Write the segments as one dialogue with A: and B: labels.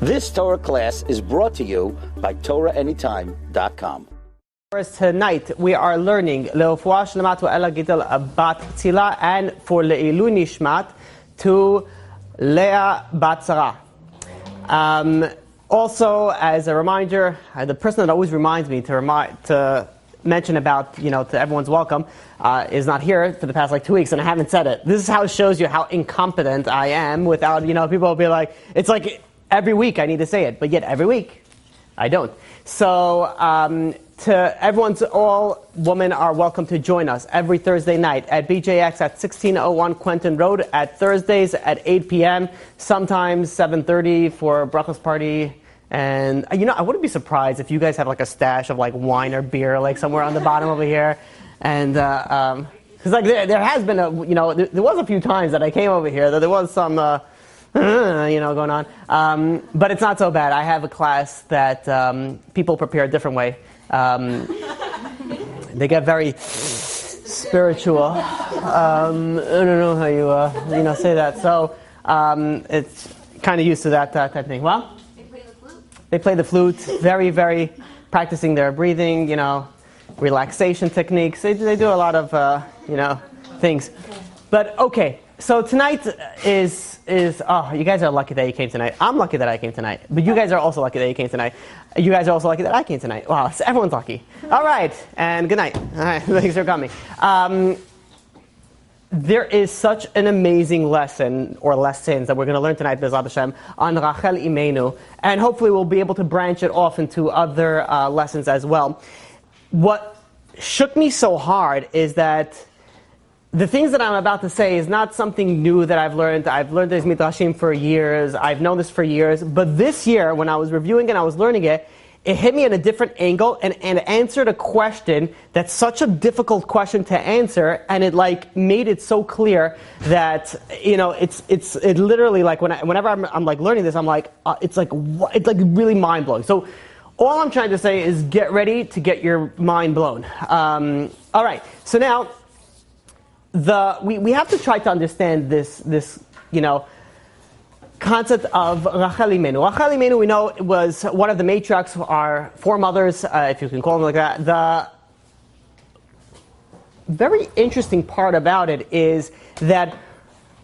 A: This Torah class is brought to you by TorahAnytime.com.
B: Tonight we are learning Le'ofuah Shlemat Wa'ela Gidel Bat Tzila and for Le'ilu Nishmat to Leah Bat Sarah. Also, as a reminder, the person that always reminds me to mention about, to everyone's welcome, is not here for the past 2 weeks, and I haven't said it. This is how it shows you how incompetent I am without, people will be like, it's like every week I need to say it, but yet every week I don't. So, all women are welcome to join us every Thursday night at BJX at 1601 Quentin Road, at Thursdays at 8 p.m., sometimes 7:30 for a brachos party. And, I wouldn't be surprised if you guys have a stash of wine or beer somewhere on the bottom over here. And, because there has been there was a few times that I came over here that there was some, going on. But it's not so bad. I have a class that people prepare a different way. They get very spiritual. I don't know how you say that. So it's kind of used to that type of thing. Well, they play the flute. Very, very practicing their breathing. Relaxation techniques. They do a lot of things. But okay. So tonight is you guys are lucky that you came tonight. I'm lucky that I came tonight. But you guys are also lucky that you came tonight. You guys are also lucky that I came tonight. Wow, so everyone's lucky. All right, and good night. All right, thanks for coming. There is such an amazing lesson, or lessons, that we're going to learn tonight, B'ezrat Hashem, on Rachel Imenu. And hopefully we'll be able to branch it off into other lessons as well. What shook me so hard is that the things that I'm about to say is not something new that I've learned. I've learned these midrashim for years. I've known this for years. But this year, when I was reviewing it and I was learning it, it hit me at a different angle and answered a question that's such a difficult question to answer. And it made it so clear that, it literally whenever I'm learning this, I'm it's really mind blowing. So all I'm trying to say is get ready to get your mind blown. All right. So now, we have to try to understand this concept of Rachel Imenu. Rachel Imenu, we know, was one of the matriarchs, our foremothers, if you can call them like that. The very interesting part about it is that,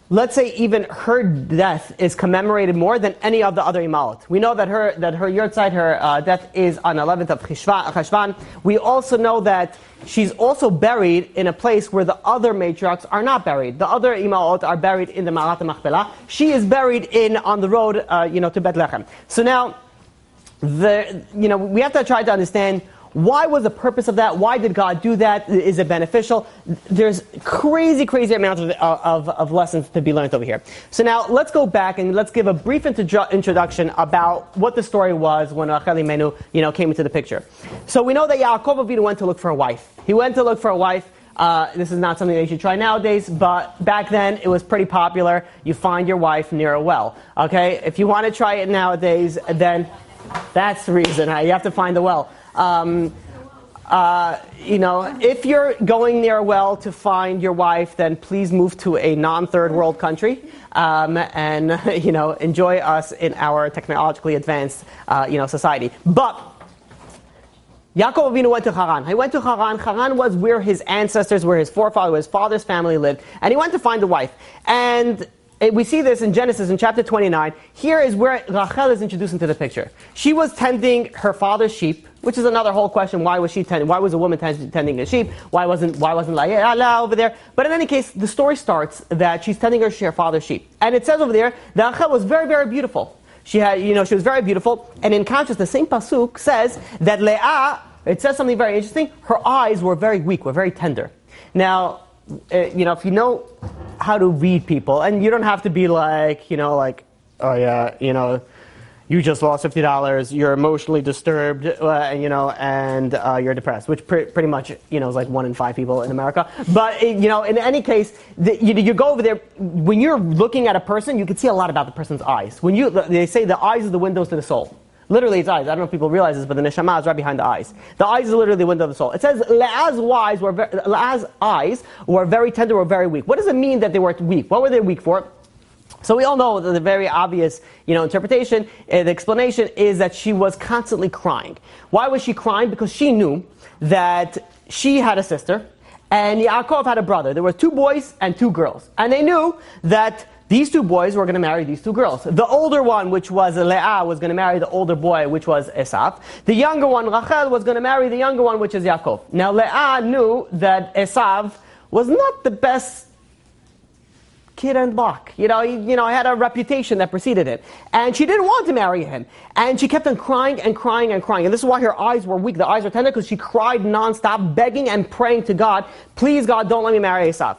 B: let's say, even her death is commemorated more than any of the other imalot. We know that her yurtzeit, her death is on 11th of Cheshvan. We also know that she's also buried in a place where the other matriarchs are not buried. The other imalot are buried in the Ma'arat Machpelah. She is buried on the road, to Bethlehem. So now, we have to try to understand, why was the purpose of that? Why did God do that? Is it beneficial? There's crazy amounts of lessons to be learned over here. So now let's go back and let's give a brief introduction about what the story was when Rachel Imenu, came into the picture. So we know that Yaakov Avinu went to look for a wife. He went to look for a wife. This is not something that you should try nowadays, but back then it was pretty popular. You find your wife near a well. Okay, if you want to try it nowadays, then that's the reason. You have to find the well. If you're going near a well to find your wife, then please move to a non-third world country, and enjoy us in our technologically advanced, society. But Yaakov Avinu went to Haran. He went to Haran. Haran was where his ancestors, where his forefathers, where his father's family lived, and he went to find a wife. And we see this in Genesis in chapter 29. Here is where Rachel is introduced into the picture. She was tending her father's sheep, which is another whole question. Why was she tending? Why was a woman tending a sheep? Why wasn't Laia over there? But in any case, the story starts that she's tending her father's sheep, and it says over there that Rachel was very, very beautiful. She had, she was very beautiful, and in contrast, the same pasuk says that Leah. It says something very interesting. Her eyes were very weak, were very tender. Now, if you know how to read people, and you don't have to be oh yeah, you just lost $50, you're emotionally disturbed, and you're depressed, which pretty much, is 1 in 5 people in America. But, in any case, you go over there, when you're looking at a person, you can see a lot about the person's eyes. They say the eyes are the windows to the soul. Literally, it's eyes. I don't know if people realize this, but the neshama is right behind the eyes. The eyes is literally the window of the soul. It says, Leah's eyes were very tender or very weak. What does it mean that they were weak? What were they weak for? So we all know that the very obvious, interpretation, the explanation is that she was constantly crying. Why was she crying? Because she knew that she had a sister, and Yaakov had a brother. There were 2 boys and 2 girls. And they knew that these 2 boys were going to marry these 2 girls. The older one, which was Leah, was going to marry the older boy, which was Esav. The younger one, Rachel, was going to marry the younger one, which is Yaakov. Now Leah knew that Esav was not the best kid on the block. He had a reputation that preceded it. And she didn't want to marry him. And she kept on crying and crying and crying. And this is why her eyes were weak. The eyes were tender because she cried nonstop, begging and praying to God, please God, don't let me marry Esav.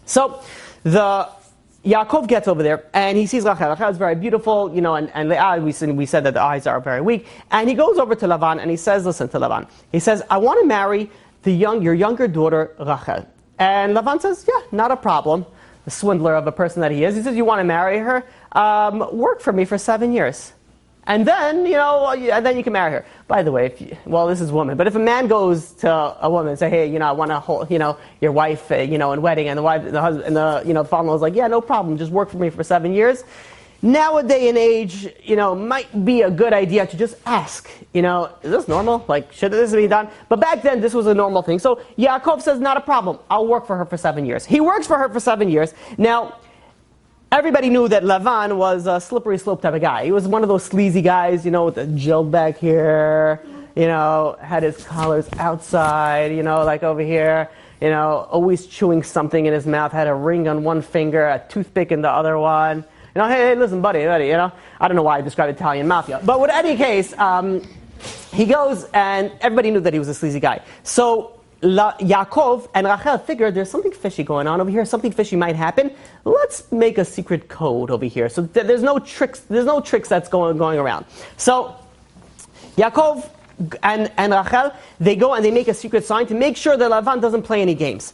B: So Yaakov gets over there and he sees Rachel. Rachel is very beautiful, and Leah, we said that the eyes are very weak. And he goes over to Lavan and he says, listen to Lavan. He says, I want to marry your younger daughter, Rachel. And Lavan says, yeah, not a problem. The swindler of a person that he is. He says, you want to marry her? Work for me for 7 years. And then, and then you can marry her. By the way, this is woman, but if a man goes to a woman and say, hey, I want to hold, your wife, in wedding, and the wife, the husband, and the father-in-law is like, yeah, no problem, just work for me for 7 years. Nowadays and age, might be a good idea to just ask, is this normal? Like, should this be done? But back then, this was a normal thing. So Yaakov says, not a problem. I'll work for her for 7 years. He works for her for 7 years. Now, everybody knew that Lavan was a slippery slope type of guy. He was one of those sleazy guys, with the gel back here, had his collars outside, like over here, always chewing something in his mouth, had a ring on one finger, a toothpick in the other one. Hey, listen, buddy, I don't know why I described Italian mafia. But in any case, he goes, and everybody knew that he was a sleazy guy. So Yaakov and Rachel figured there's something fishy going on over here. Something fishy might happen. Let's make a secret code over here. So there's no tricks that's going around. So Yaakov and Rachel, they go and they make a secret sign to make sure that Lavan doesn't play any games.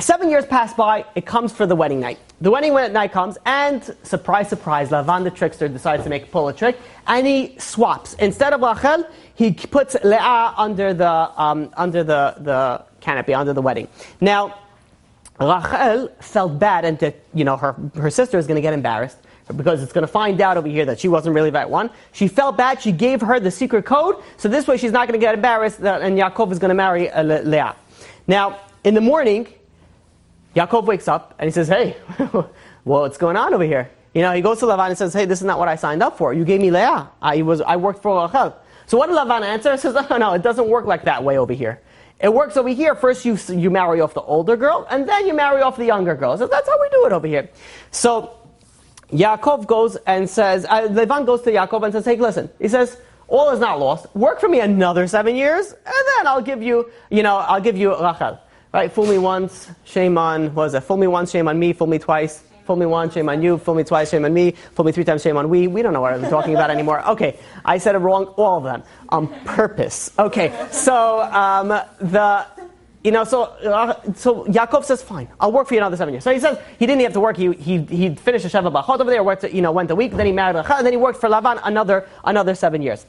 B: 7 years pass by, it comes for the wedding night. The wedding night comes, and surprise, surprise, Lavan the trickster decides to pull a trick, and he swaps. Instead of Rachel, he puts Leah under the canopy, under the wedding. Now, Rachel felt bad, and that her sister is going to get embarrassed because it's going to find out over here that she wasn't really that one. She felt bad. She gave her the secret code, so this way she's not going to get embarrassed, and Yaakov is going to marry Leah. Now, in the morning, Yaakov wakes up and he says, hey, what's going on over here? He goes to Lavan and says, hey, this is not what I signed up for. You gave me Leah. I worked for Rachel. So what did Lavan answer? He says, no, it doesn't work like that way over here. It works over here. First you marry off the older girl, and then you marry off the younger girl. So that's how we do it over here. So Yaakov goes and says, Lavan goes to Yaakov and says, hey, listen. He says, all is not lost. Work for me another 7 years, and then I'll give you Rachel. Right, fool me once, shame on, fool me once, shame on me, fool me twice, fool me once, shame on you, fool me twice, shame on me, fool me 3 times, shame on we. We don't know what I'm talking about anymore. Okay, I said it wrong, all of them, on purpose. Okay, so, so Yaakov says, fine, I'll work for you another 7 years. So he says, he didn't have to work, he finished the Sheva Bachot over there, went a week, then he married Rachel, and then he worked for Lavan another 7 years.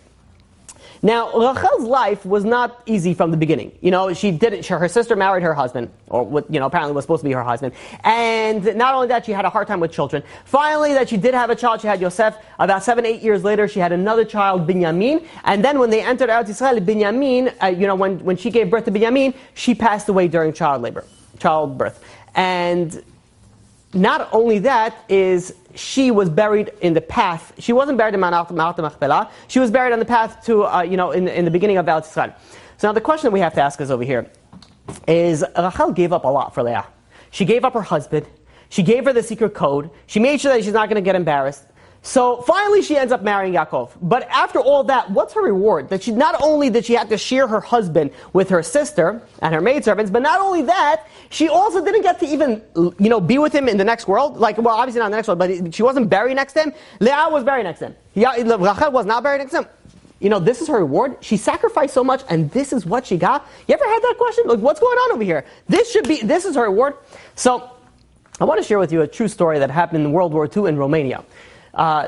B: Now, Rachel's life was not easy from the beginning. Her sister married her husband, or apparently was supposed to be her husband. And not only that, she had a hard time with children. Finally, that she did have a child, she had Yosef. About 7-8 years later, she had another child, Binyamin. And then when they entered Eretz Yisrael, Binyamin, when she gave birth to Binyamin, she passed away during childbirth. And not only that is she was buried in the path. She wasn't buried in Mount Machpelah. She was buried on the path to, in the beginning of Eretz Yisrael. So now the question we have to ask is over here is Rachel gave up a lot for Leah. She gave up her husband. She gave her the secret code. She made sure that she's not going to get embarrassed. So finally she ends up marrying Yaakov. But after all that, what's her reward? That she not only did she have to share her husband with her sister and her maidservants, but not only that, she also didn't get to even, be with him in the next world. Obviously not in the next world, but she wasn't buried next to him. Leah was buried next to him. Rachel was not buried next to him. This is her reward. She sacrificed so much, and this is what she got. You ever had that question? What's going on over here? This is her reward. So I want to share with you a true story that happened in World War II in Romania.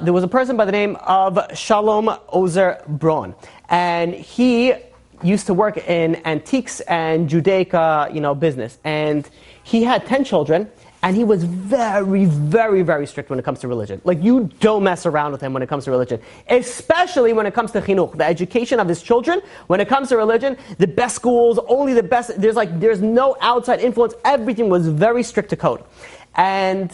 B: There was a person by the name of Shalom Ozer Braun, and he used to work in antiques and Judaica, business. And he had 10 children, And he was very, very, very strict when it comes to religion. Like, you don't mess around with him when it comes to religion. Especially when it comes to chinuch, the education of his children. When it comes to religion, the best schools, only the best. There's no outside influence. Everything was very strict to code. And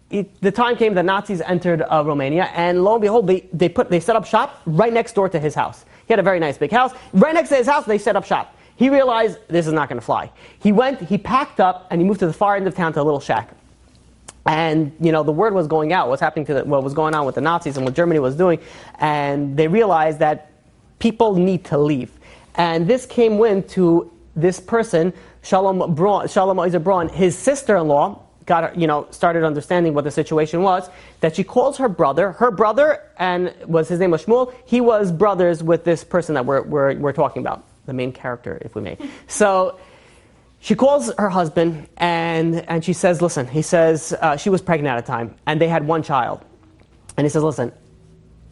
B: the time came that Nazis entered Romania, and lo and behold, they set up shop right next door to his house. He had a very nice big house. Right next to his house, they set up shop. He realized this is not going to fly. He packed up, and he moved to the far end of town to a little shack. And, the word was going out, what was going on with the Nazis and what Germany was doing. And they realized that people need to leave. And this came wind to this person, Shalom Ozer Braun, his sister-in-law, started understanding what the situation was, that she calls her brother, and his name was Shmuel. He was brothers with this person that we're talking about, the main character, if we may. So she calls her husband, and she says, listen, he says, she was pregnant at the time, and they had one child. And he says, listen,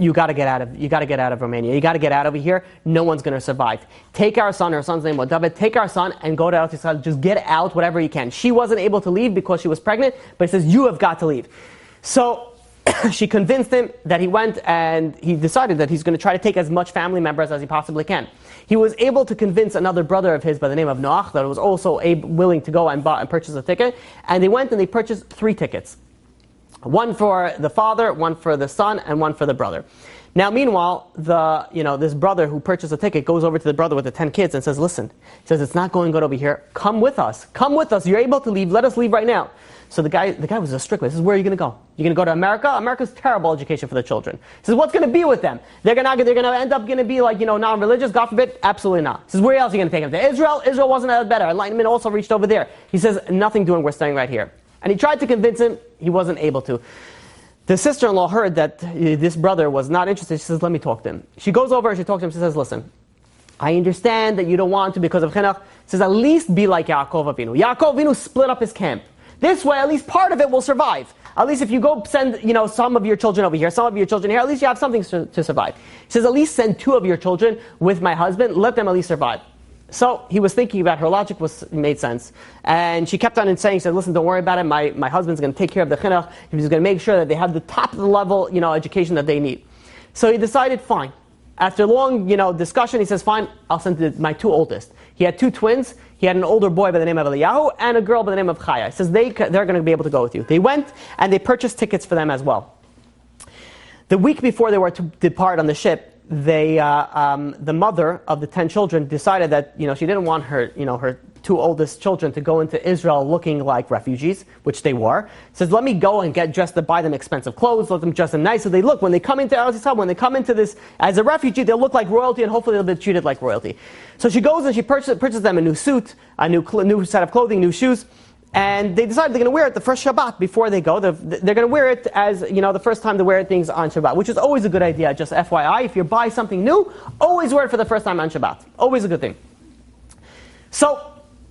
B: you got to get out of Romania. You got to get out of here. No one's going to survive. Take our son. Her son's name was David. Take our son and go to Eretz Yisrael. Just get out, whatever you can. She wasn't able to leave because she was pregnant, but he says, you have got to leave. So she convinced him that he went, and he decided that he's going to try to take as much family members as he possibly can. He was able to convince another brother of his by the name of Noach that was also willing to go and purchase a ticket. And they went and they purchased 3 tickets. One for the father, one for the son, and one for the brother. Now, meanwhile, this brother who purchased a ticket goes over to the brother with the 10 kids and says, listen, he says, it's not going good over here. Come with us. You're able to leave. Let us leave right now. So the guy was a strict. He says, where are you going to go? You're going to go to America? America's terrible education for the children. He says, what's going to be with them? They're going to end up going to be like, non-religious? God forbid? Absolutely not. He says, where else are you going to take them? To Israel? Israel wasn't that better. Enlightenment also reached over there. He says, nothing doing. We're staying right here. And he tried to convince him. He wasn't able to. The sister-in-law heard that this brother was not interested. She says, let me talk to him. She goes over and she talks to him. She says, listen, I understand that you don't want to because of chinuch. She says, at least be like Yaakov Avinu. Yaakov Avinu split up his camp. This way, at least part of it will survive. At least if you go send, some of your children over here, some of your children here, at least you have something to survive. She says, at least send 2 of your children with my husband. Let them at least survive. So he was thinking about her logic made sense. And she kept on saying, she said, listen, don't worry about it. My husband's going to take care of the chinuch. He's going to make sure that they have the top of the level, education that they need. So he decided, fine. After long, discussion, he says, fine, I'll send my 2 oldest. He had 2 twins. He had an older boy by the name of Eliyahu and a girl by the name of Chaya. He says, they're going to be able to go with you. They went and they purchased tickets for them as well. The week before they were to depart on the ship, the mother of the 10 children decided that she didn't want her her 2 oldest children to go into Israel looking like refugees, which they were. Says, let me go and get dressed to buy them expensive clothes, let them dress them nice so they look, when they come into Eretz Yisrael, when they come into this as a refugee, they'll look like royalty and hopefully they'll be treated like royalty. So she goes and she purchases them a new suit, a new set of clothing, new shoes. And they decided they're going to wear it the first Shabbat before they go. They're going to wear it as, the first time to wear things on Shabbat, which is always a good idea, just FYI. If you buy something new, always wear it for the first time on Shabbat. Always a good thing. So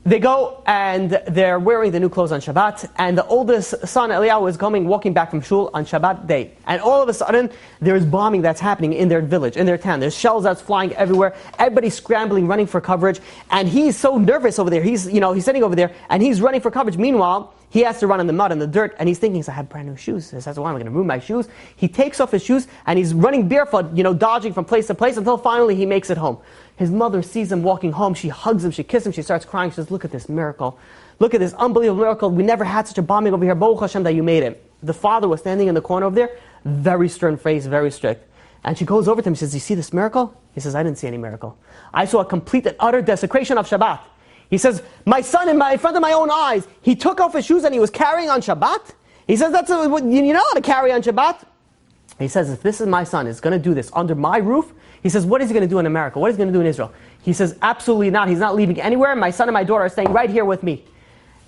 B: they go and they're wearing the new clothes on Shabbat, and the oldest son, Eliyahu, is walking back from shul on Shabbat day. And all of a sudden, there's bombing that's happening in their village, in their town. There's shells that's flying everywhere. Everybody's scrambling, running for coverage. And he's so nervous over there. He's sitting over there, and he's running for coverage. Meanwhile, he has to run in the mud and the dirt, and he's thinking, I have brand new shoes. He says, well, I'm going to ruin my shoes. He takes off his shoes, and he's running barefoot, dodging from place to place until finally he makes it home. His mother sees him walking home. She hugs him. She kisses him. She starts crying. She says, look at this miracle. Look at this unbelievable miracle. We never had such a bombing over here. Baruch Hashem that you made it. The father was standing in the corner over there, very stern face, very strict. And she goes over to him. She says, you see this miracle? He says, I didn't see any miracle. I saw a complete and utter desecration of Shabbat. He says, my son, in front of my own eyes, he took off his shoes and he was carrying on Shabbat? He says, you know how to carry on Shabbat? He says, if this is my son, is going to do this under my roof, he says, what is he going to do in America? What is he going to do in Israel? He says, absolutely not. He's not leaving anywhere. My son and my daughter are staying right here with me.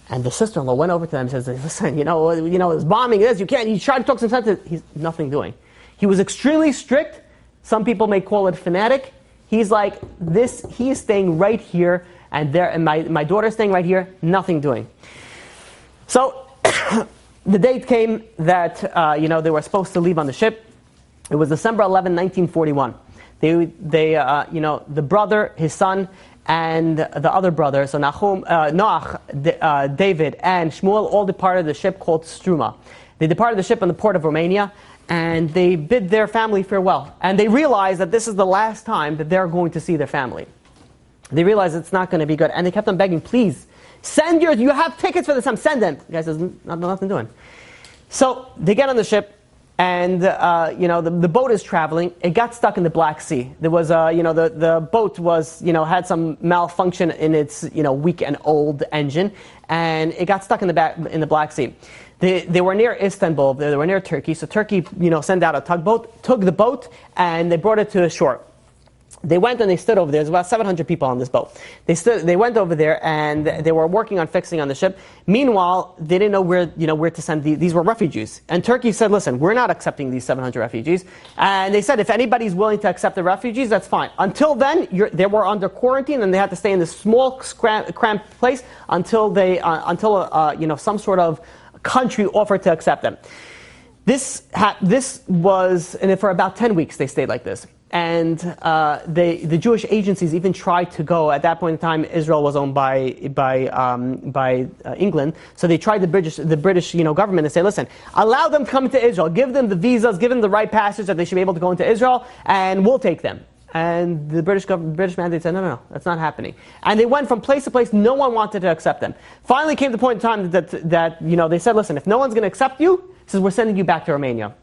B: And the sister-in-law went over to them and says, listen, there's bombing, this, you can't. He tried to talk some sense. He's nothing doing. He was extremely strict. Some people may call it fanatic. He's like this. He is staying right here, and my daughter's staying right here, nothing doing. So the date came that they were supposed to leave on the ship. It was December 11, 1941. The brother, his son, and the other brother, so Noach, David, and Shmuel all departed the ship called Struma. They departed the ship in the port of Romania, and they bid their family farewell. And they realized that this is the last time that they're going to see their family. They realized it's not going to be good, and they kept on begging, please, you have tickets for this time, send them. The guy says, nothing doing. So they get on the ship, and the boat is traveling. It got stuck in the Black Sea. There was the boat was had some malfunction in its weak and old engine, and it got stuck in the Black Sea. They were near Istanbul. They were near Turkey. So Turkey sent out a tugboat, took the boat, and they brought it to the shore. They went and they stood over there. There's about 700 people on this boat. They went over there and they were working on fixing on the ship. Meanwhile, they didn't know where to send these were refugees. And Turkey said, listen, we're not accepting these 700 refugees. And they said, if anybody's willing to accept the refugees, that's fine. Until then, they were under quarantine and they had to stay in this small, cramped place until some sort of country offered to accept them. This was, and for about 10 weeks they stayed like this. And the Jewish agencies even tried to go. At that point in time, Israel was owned by England. So they tried the British government to say, listen, allow them to come to Israel, give them the visas, give them the right passage that they should be able to go into Israel, and we'll take them. And the British mandate said, no, that's not happening. And they went from place to place. No one wanted to accept them. Finally came the point in time that they said, listen, if no one's going to accept you, says we're sending you back to Romania.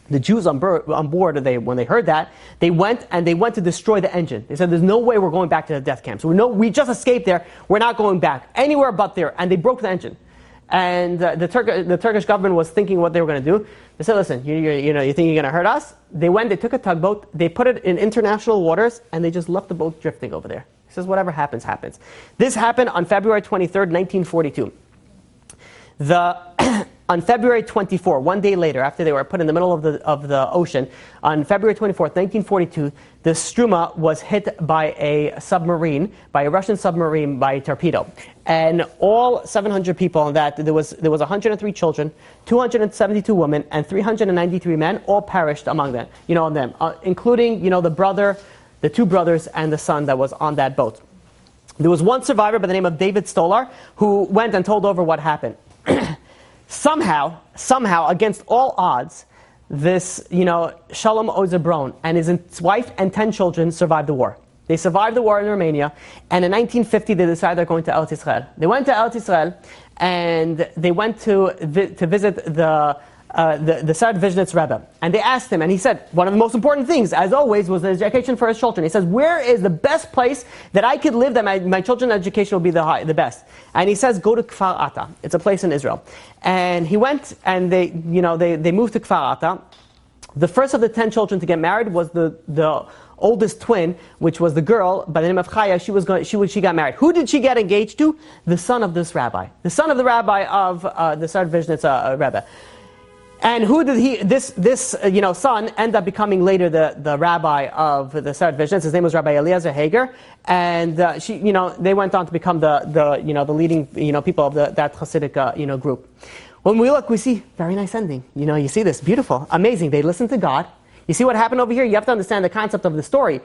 B: The Jews on board, when they heard that, they went to destroy the engine. They said, there's no way we're going back to the death camp. So we just escaped there. We're not going back anywhere but there. And they broke the engine. And the Turkish government was thinking what they were going to do. They said, listen, you think you're going to hurt us? They took a tugboat, they put it in international waters, and they just left the boat drifting over there. He says, whatever happens, happens. This happened on February 23rd, 1942. On February 24, one day later, after they were put in the middle of the ocean, on February 24th, 1942, the Struma was hit by a Russian submarine, by a torpedo. And all 700 people on that, there was 103 children, 272 women, and 393 men, all perished among them, including, the two brothers and the son that was on that boat. There was one survivor by the name of David Stolar who went and told over what happened. Somehow, against all odds, this, Shalom Ozebron and his wife and 10 children survived the war. They survived the war in Romania, and in 1950 they decided they're going to Eretz Israel. They went to Eretz Israel, and they went to visit the Divinity Rabbi. And they asked him, and he said, one of the most important things, as always, was the education for his children. He says, where is the best place that I could live, that my children's education will be the best? And he says, go to Kfar Ata. It's a place in Israel. And he went, and they moved to Kfar Ata. The first of the 10 children to get married was the oldest twin, which was the girl by the name of Chaya. She got married. Who did she get engaged to? The son of this rabbi. The son of the rabbi of the Divinity Rabbi. And who did this son end up becoming later the rabbi of the Divinity? His name was Rabbi Eliezer Hager, and they went on to become the leading people of that Hasidic group. When we look, we see very nice ending. You see this beautiful, amazing. They listened to God. You see what happened over here? You have to understand the concept of the story.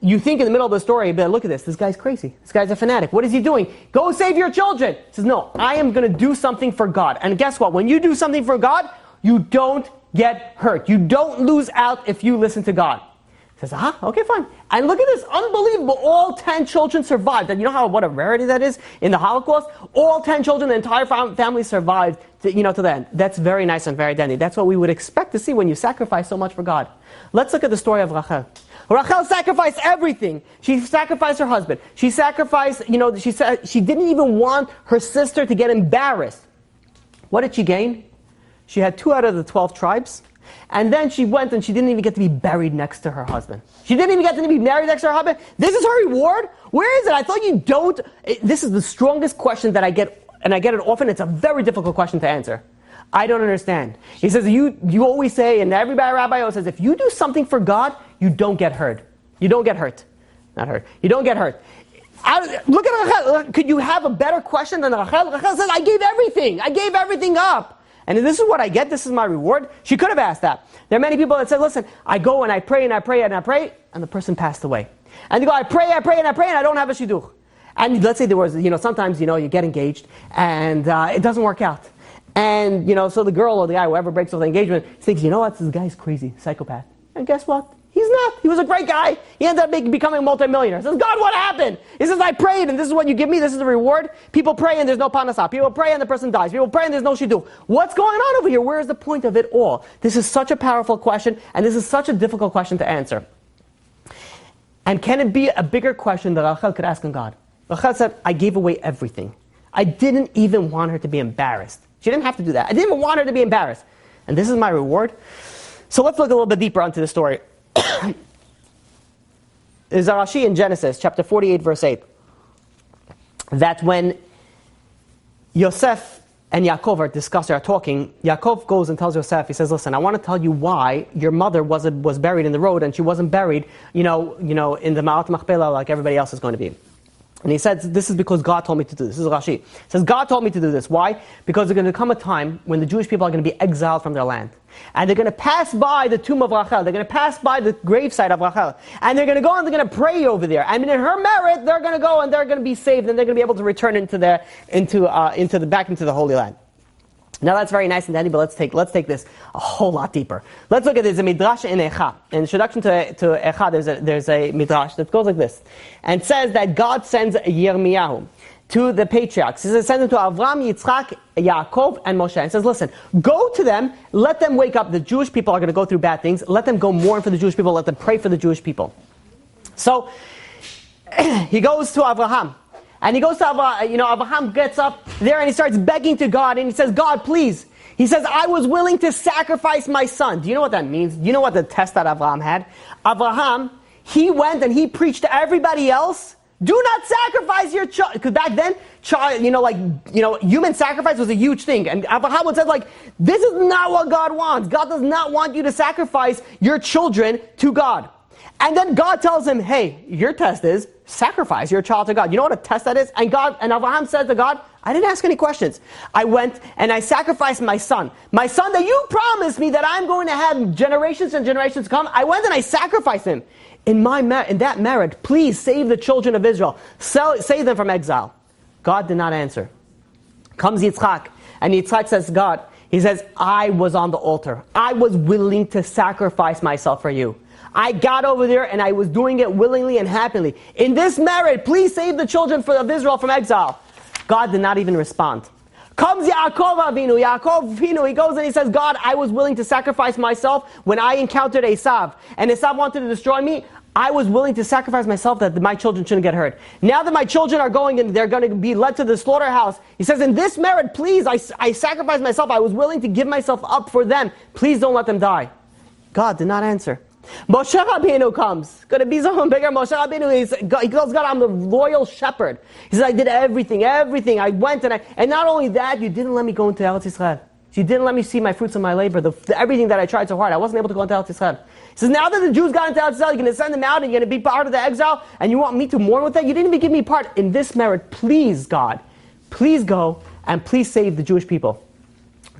B: You think in the middle of the story, but look at this guy's crazy. This guy's a fanatic. What is he doing? Go save your children. He says, no, I am going to do something for God. And guess what? When you do something for God, you don't get hurt. You don't lose out if you listen to God. He says, okay, fine. And look at this, unbelievable. All 10 children survived. And you know what a rarity that is in the Holocaust? All 10 children, the entire family survived to the end. That's very nice and very dandy. That's what we would expect to see when you sacrifice so much for God. Let's look at the story of Rachel. Rachel sacrificed everything. She sacrificed her husband. She sacrificed, she said she didn't even want her sister to get embarrassed. What did she gain? She had 2 out of the 12 tribes. And then she went and she didn't even get to be buried next to her husband. She didn't even get to be married next to her husband. This is her reward? Where is it? I thought you don't. This is the strongest question that I get, and I get it often. It's a very difficult question to answer. I don't understand. He says, you always say, and everybody, Rabbi always says, if you do something for God, you don't get hurt. You don't get hurt. Not hurt. You don't get hurt. Look at Rachel. Could you have a better question than Rachel? Rachel says, I gave everything. I gave everything up. And this is what I get. This is my reward. She could have asked that. There are many people that say, listen, I go and I pray and I pray and I pray, and the person passed away. And they go, I pray, and I don't have a shidduch. And let's say there was, sometimes, you get engaged, and it doesn't work out. And, so the girl or the guy, whoever breaks off the engagement, thinks, you know what, this guy's crazy, psychopath. And guess what? He's not. He was a great guy. He ended up becoming a multimillionaire. He says, God, what happened? He says, I prayed, and this is what you give me. This is the reward. People pray, and there's no panasah. People pray, and the person dies. People pray, and there's no shidduch. What's going on over here? Where is the point of it all? This is such a powerful question, and this is such a difficult question to answer. And can it be a bigger question that Rachel could ask on God? Rachel said, I gave away everything. I didn't even want her to be embarrassed. She didn't have to do that. I didn't even want her to be embarrassed. And this is my reward. So let's look a little bit deeper onto the story. There's a Rashi in Genesis, chapter 48, verse 8, that when Yosef and Yaakov are talking, Yaakov goes and tells Yosef, he says, listen, I want to tell you why your mother was buried in the road and she wasn't buried, in the Ma'at Machpelah like everybody else is going to be. And he says, this is because God told me to do this. This is Rashi. He says, God told me to do this. Why? Because there's going to come a time when the Jewish people are going to be exiled from their land. And they're going to pass by the tomb of Rachel. They're going to pass by the gravesite of Rachel. And they're going to go and they're going to pray over there. And in her merit, they're going to go and they're going to be saved. And they're going to be able to return back into the Holy Land. Now that's very nice and dandy, but let's take this a whole lot deeper. Let's look at this. A midrash in Echa. In introduction to Echa, there's a midrash that goes like this, and says that God sends Yirmiyahu to the patriarchs. He says, send them to Avram, Yitzchak, Yaakov, and Moshe. And says, listen, go to them, let them wake up. The Jewish people are going to go through bad things. Let them go mourn for the Jewish people. Let them pray for the Jewish people. So he goes to Avraham. And he goes to Abraham gets up there and he starts begging to God and he says, God, please. He says, I was willing to sacrifice my son. Do you know what that means? Do you know what the test that Abraham had? Abraham, he went and he preached to everybody else, do not sacrifice your child. Because back then, human sacrifice was a huge thing. And Abraham would say, this is not what God wants. God does not want you to sacrifice your children to God. And then God tells him, hey, your test is sacrifice your child to God. You know what a test that is? And Abraham said to God, I didn't ask any questions. I went and I sacrificed my son. My son that you promised me that I'm going to have generations and generations to come. I went and I sacrificed him. In that merit, please save the children of Israel. Save them from exile. God did not answer. Comes Yitzchak, and Yitzchak says to God, he says, I was on the altar. I was willing to sacrifice myself for you. I got over there and I was doing it willingly and happily. In this merit, please save the children of Israel from exile. God did not even respond. Comes Yaakov Avinu. He goes and he says, God, I was willing to sacrifice myself when I encountered Esav. And Esav wanted to destroy me. I was willing to sacrifice myself that my children shouldn't get hurt. Now that my children are going and they're going to be led to the slaughterhouse, he says, in this merit, please, I sacrificed myself. I was willing to give myself up for them. Please don't let them die. God did not answer. Moshe Rabbeinu comes. Going to be someone bigger. Moshe Rabbeinu, he tells God, I'm the loyal shepherd. He says, I did everything. I went and not only that, you didn't let me go into Eretz Yisrael. You didn't let me see my fruits of my labor, everything that I tried so hard. I wasn't able to go into Eretz Yisrael. He says, now that the Jews got into Eretz Yisrael, you're going to send them out and you're going to be part of the exile, and you want me to mourn with that? You didn't even give me part in this merit. Please, God, please go and please save the Jewish people.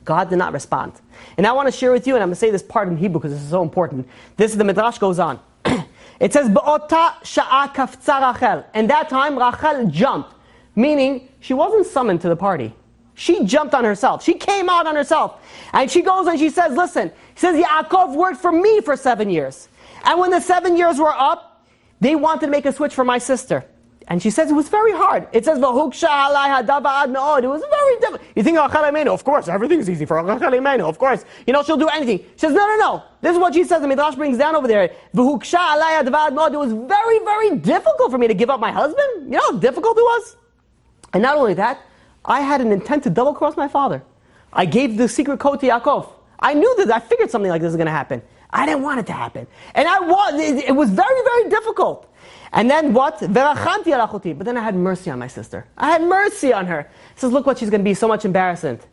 B: God did not respond. And I want to share with you, and I'm going to say this part in Hebrew because this is so important. The Midrash goes on. It says, B'ota sha'a kafza Rachel. And that time, Rachel jumped. Meaning, she wasn't summoned to the party. She jumped on herself. She came out on herself. And she goes and she says, listen, she says, Yaakov worked for me for 7 years. And when the 7 years were up, they wanted to make a switch for my sister. And she says it was very hard. It says, it was very difficult. You think, of course, everything's easy for Rachel Imenu. Of course, she'll do anything. She says, no. This is what she says. The Midrash brings down over there. It was very, very difficult for me to give up my husband. You know how difficult it was? And not only that, I had an intent to double-cross my father. I gave the secret code to Yaakov. I knew that. I figured something like this was going to happen. I didn't want it to happen. And it was very, very difficult. And then what? But then I had mercy on my sister. I had mercy on her. He says, look what she's going to be, so much embarrassment.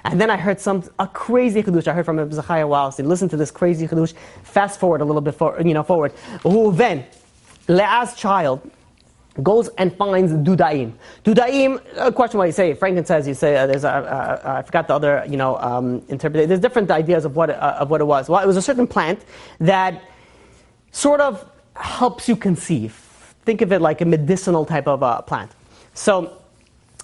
B: And then I heard a crazy chidush. I heard from Zechariah Wallerstein. Listen to this crazy chidush. Fast forward a little bit forward. Reuven, Leah's child, goes and finds Dudaim. Dudaim, a question what you say. Franklin says, there's I forgot the other, interpretation. There's different ideas of what it was. Well, it was a certain plant that sort of helps you conceive. think of it like a medicinal type of plant. So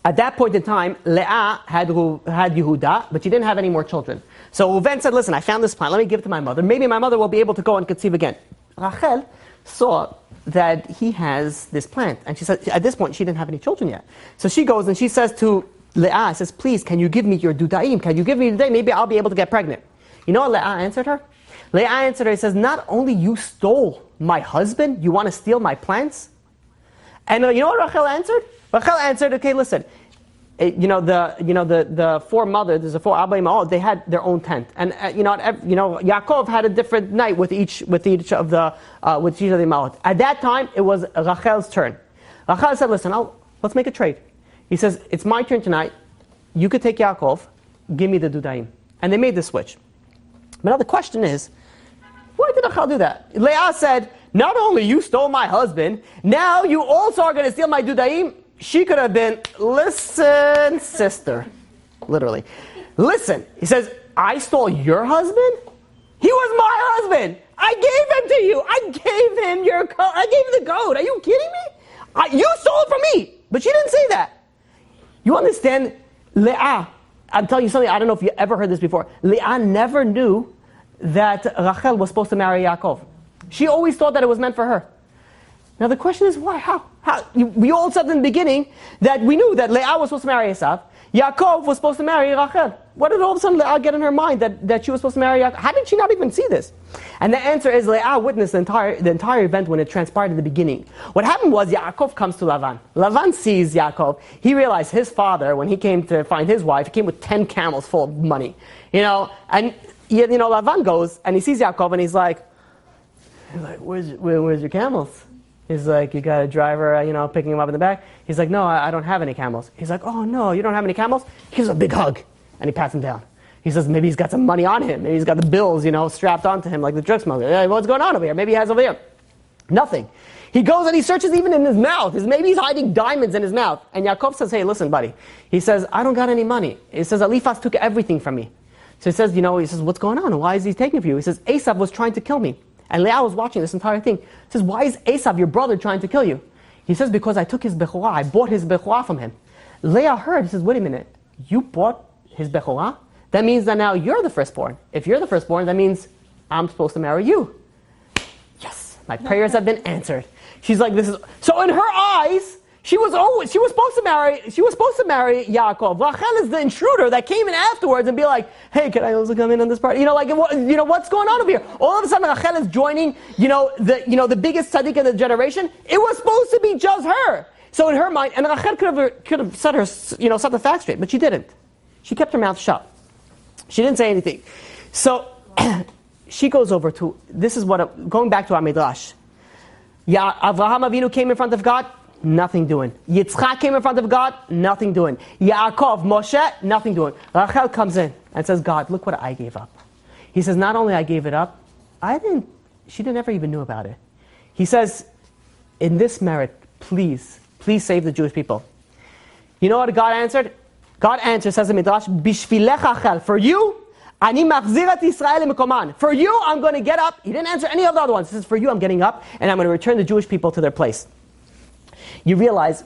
B: at that point in time, Leah had Yehuda, but she didn't have any more children. So Reuven said, listen, I found this plant, let me give it to my mother. Maybe my mother will be able to go and conceive again. Rachel saw that he has this plant. And she said, at this point, she didn't have any children yet. So she goes and she says to Leah, says, please, can you give me your dudaim? Can you give me today? Maybe I'll be able to get pregnant. You know what Leah answered her? Leah answered her, he says, not only you stole my husband, you want to steal my plants? And you know what Rachel answered? Rachel answered, okay, listen, the four mothers, there's the four Abba Ima'ot, they had their own tent, and Yaakov had a different night with each of the Ima'ot. At that time, it was Rachel's turn. Rachel said, listen, let's make a trade. He says, it's my turn tonight. You could take Yaakov, give me the dudaim, and they made the switch. But now the question is, why did Rachel do that? Leah said, not only you stole my husband, now you also are going to steal my dudaim. She could have been, listen, sister. Literally. Listen. He says, I stole your husband? He was my husband. I gave him to you. I gave him your coat. I gave him the goat. Are you kidding me? You stole it from me. But she didn't say that. You understand? Leah, I'm telling you something, I don't know if you ever heard this before. Leah never knew that Rachel was supposed to marry Yaakov. She always thought that it was meant for her. Now the question is why? How? We all said in the beginning that we knew that Leah was supposed to marry Esav. Yaakov was supposed to marry Rachel. What did all of a sudden Leah get in her mind that she was supposed to marry Yaakov? How did she not even see this? And the answer is Leah witnessed the entire event when it transpired in the beginning. What happened was Yaakov comes to Lavan. Lavan sees Yaakov. He realized his father, when he came to find his wife, he came with 10 camels full of money. And Lavan goes and he sees Yaakov and he's like, where's your camels? He's like, you got a driver, picking him up in the back? He's like, no, I don't have any camels. He's like, oh no, you don't have any camels? He gives a big hug, and he pats him down. He says, maybe he's got some money on him. Maybe he's got the bills, strapped onto him like the drug smuggler. Hey, what's going on over here? Maybe he has over here. Nothing. He goes and he searches even in his mouth. Maybe he's hiding diamonds in his mouth. And Yaakov says, hey, listen, buddy. He says, I don't got any money. He says, Eliphaz took everything from me. So he says, what's going on? Why is he taking from you? He says, Esav was trying to kill me. And Leah was watching this entire thing. He says, why is Esav, your brother, trying to kill you? He says, because I took his bechorah. I bought his bechorah from him. Leah heard. He says, wait a minute. You bought his bechorah? That means that now you're the firstborn. If you're the firstborn, that means I'm supposed to marry you. Yes, my prayers have been answered. She's like, this is... So in her eyes, she was supposed to marry Yaakov. Rachel is the intruder that came in afterwards and be like, hey, can I also come in on this party? What's going on over here? All of a sudden Rachel is joining, the biggest tzaddik of the generation. It was supposed to be just her. So in her mind, and Rachel could have set the facts straight, but she didn't. She kept her mouth shut. She didn't say anything. So she goes over to, going back to our Midrash. Avraham Avinu came in front of God, nothing doing. Yitzchak came in front of God, nothing doing. Yaakov, Moshe, nothing doing. Rachel comes in and says, God, look what I gave up. He says, not only I gave it up, she never even knew about it. He says, in this merit, please save the Jewish people. You know what God answered? God answered, says the Midrash, Bishvilech Rachel, for you, Ani machzirat Yisrael lemekoman. For you, I'm going to get up. He didn't answer any of the other ones. He says, for you, I'm getting up, and I'm going to return the Jewish people to their place. You realize,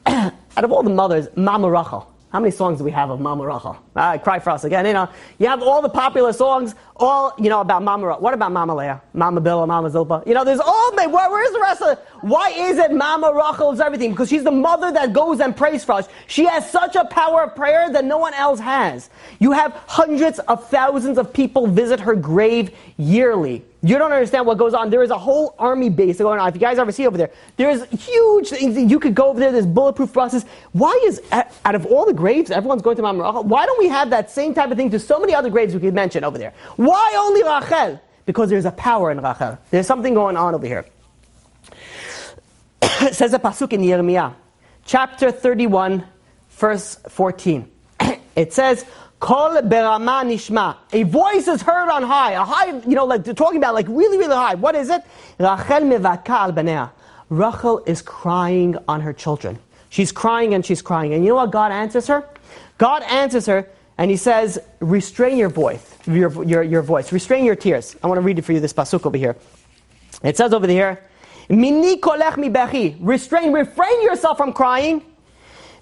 B: out of all the mothers, Mama Rachel. How many songs do we have of Mama Rachel? Cry for us again. You have all the popular songs, about Mama Rachel. What about Mama Leah? Mama Bilah, Mama Zilpah? There's all, where's the rest of it? Why is it Mama Rachel's everything? Because she's the mother that goes and prays for us. She has such a power of prayer that no one else has. You have hundreds of thousands of people visit her grave yearly. You don't understand what goes on. There is a whole army base going on. If you guys ever see over there, there's huge things. You could go over there. There's bulletproof buses. Why is, out of all the graves, everyone's going to Mama Rachel? Why don't we have that same type of thing to so many other graves we could mention over there? Why only Rachel? Because there's a power in Rachel. There's something going on over here. It says a pasuk in Yirmiyah, chapter 31, verse 14. It says, Kol berama nishma. A voice is heard on high. A high, like they're talking about, like really, really high. What is it? Rachel mevaka al banea. Rachel is crying on her children. She's crying and she's crying. And you know what God answers her? God answers her and He says, restrain your voice. Your voice. Restrain your tears. I want to read it for you, this pasuk over here. It says over here, Mini kolech mi bechi. Refrain yourself from crying.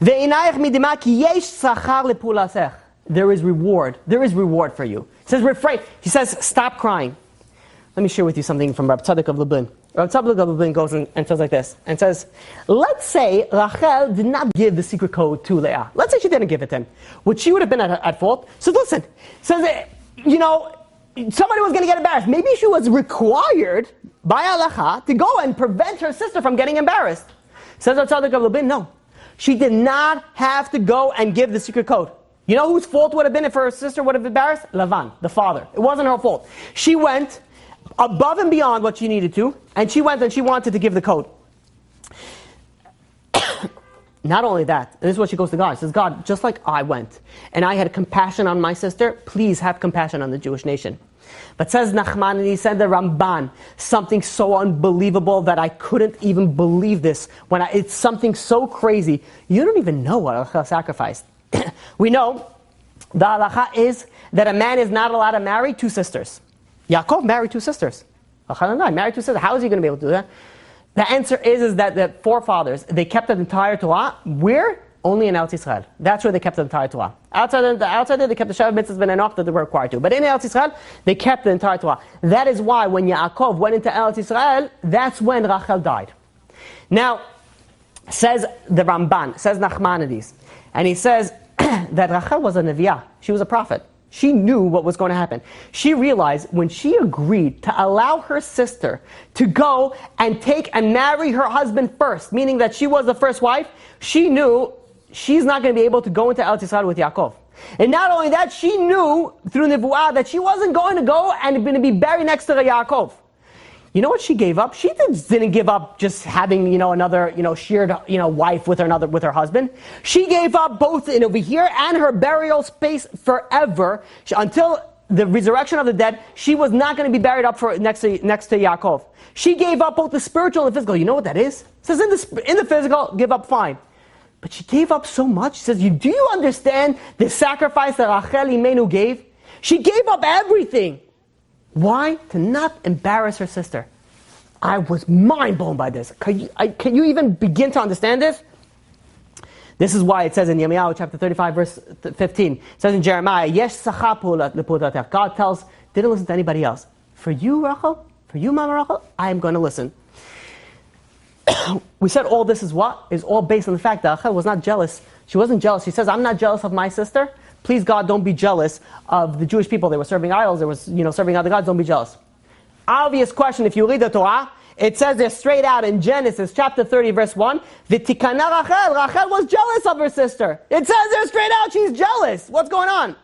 B: Ve'inayach midima ki yesh sachar lepulasech. There is reward. There is reward for you. He says refrain. He says stop crying. Let me share with you something from Rabbi Tzadok of Lublin. Rabbi Tzadok of Lublin goes and says like this, and says, let's say Rachel did not give the secret code to Leah. Let's say she didn't give it to him. Would she would have been at fault? So listen, says, somebody was going to get embarrassed. Maybe she was required by halacha to go and prevent her sister from getting embarrassed. Says Rabbi Tzadok of Lublin, no. She did not have to go and give the secret code. You know whose fault would have been if her sister would have been embarrassed? Lavan, the father. It wasn't her fault. She went above and beyond what she needed to, and she went and she wanted to give the code. Not only that, and this is what she goes to God. She says, God, just like I went, and I had compassion on my sister, please have compassion on the Jewish nation. But says Nachmanides, said the Ramban, something so unbelievable that I couldn't even believe this. It's something so crazy. You don't even know what Rachel sacrificed. We know the halacha is that a man is not allowed to marry two sisters. Yaakov married two sisters. Rachel married two sisters. How is he going to be able to do that? The answer is that the forefathers, they kept the entire Torah. Where? Only in Eretz Yisrael. That's where they kept the entire Torah. Outside there, they kept the Shabbat mitzvahs ben enoch that they were required to. But in Eretz Yisrael, they kept the entire Torah. That is why when Yaakov went into Eretz Yisrael, that's when Rachel died. Now, says the Ramban, says Nachmanides, and he says that Rachel was a Neviah. She was a prophet. She knew what was going to happen. She realized when she agreed to allow her sister to go and take and marry her husband first, meaning that she was the first wife, she knew she's not going to be able to go into Eretz Yisrael with Yaakov. And not only that, she knew through Nevuah that she wasn't going to go and going to be buried next to Yaakov. You know what she gave up? She didn't give up just having, another, shared, wife with her husband. She gave up both over here and her burial space forever. Until the resurrection of the dead, she was not going to be buried up next to Yaakov. She gave up both the spiritual and the physical. You know what that is? It says in the physical, give up fine. But she gave up so much. She says, do you understand the sacrifice that Rachel Imenu gave? She gave up everything. Why? To not embarrass her sister. I was mind blown by this. Can you even begin to understand this? This is why it says in Yirmiyahu chapter 35 verse 15. It says in Jeremiah, Yesh sacha lepudatech. God didn't listen to anybody else. For you, Rachel, for you, Mama Rachel, I am going to listen. We said all this is all based on the fact that Rachel was not jealous. She wasn't jealous. She says, I'm not jealous of my sister. Please, God, don't be jealous of the Jewish people. They were serving idols. They were, serving other gods. Don't be jealous. Obvious question. If you read the Torah, it says there straight out in Genesis chapter 30, verse 1, V'tikana Rachel. Rachel was jealous of her sister. It says there straight out she's jealous. What's going on?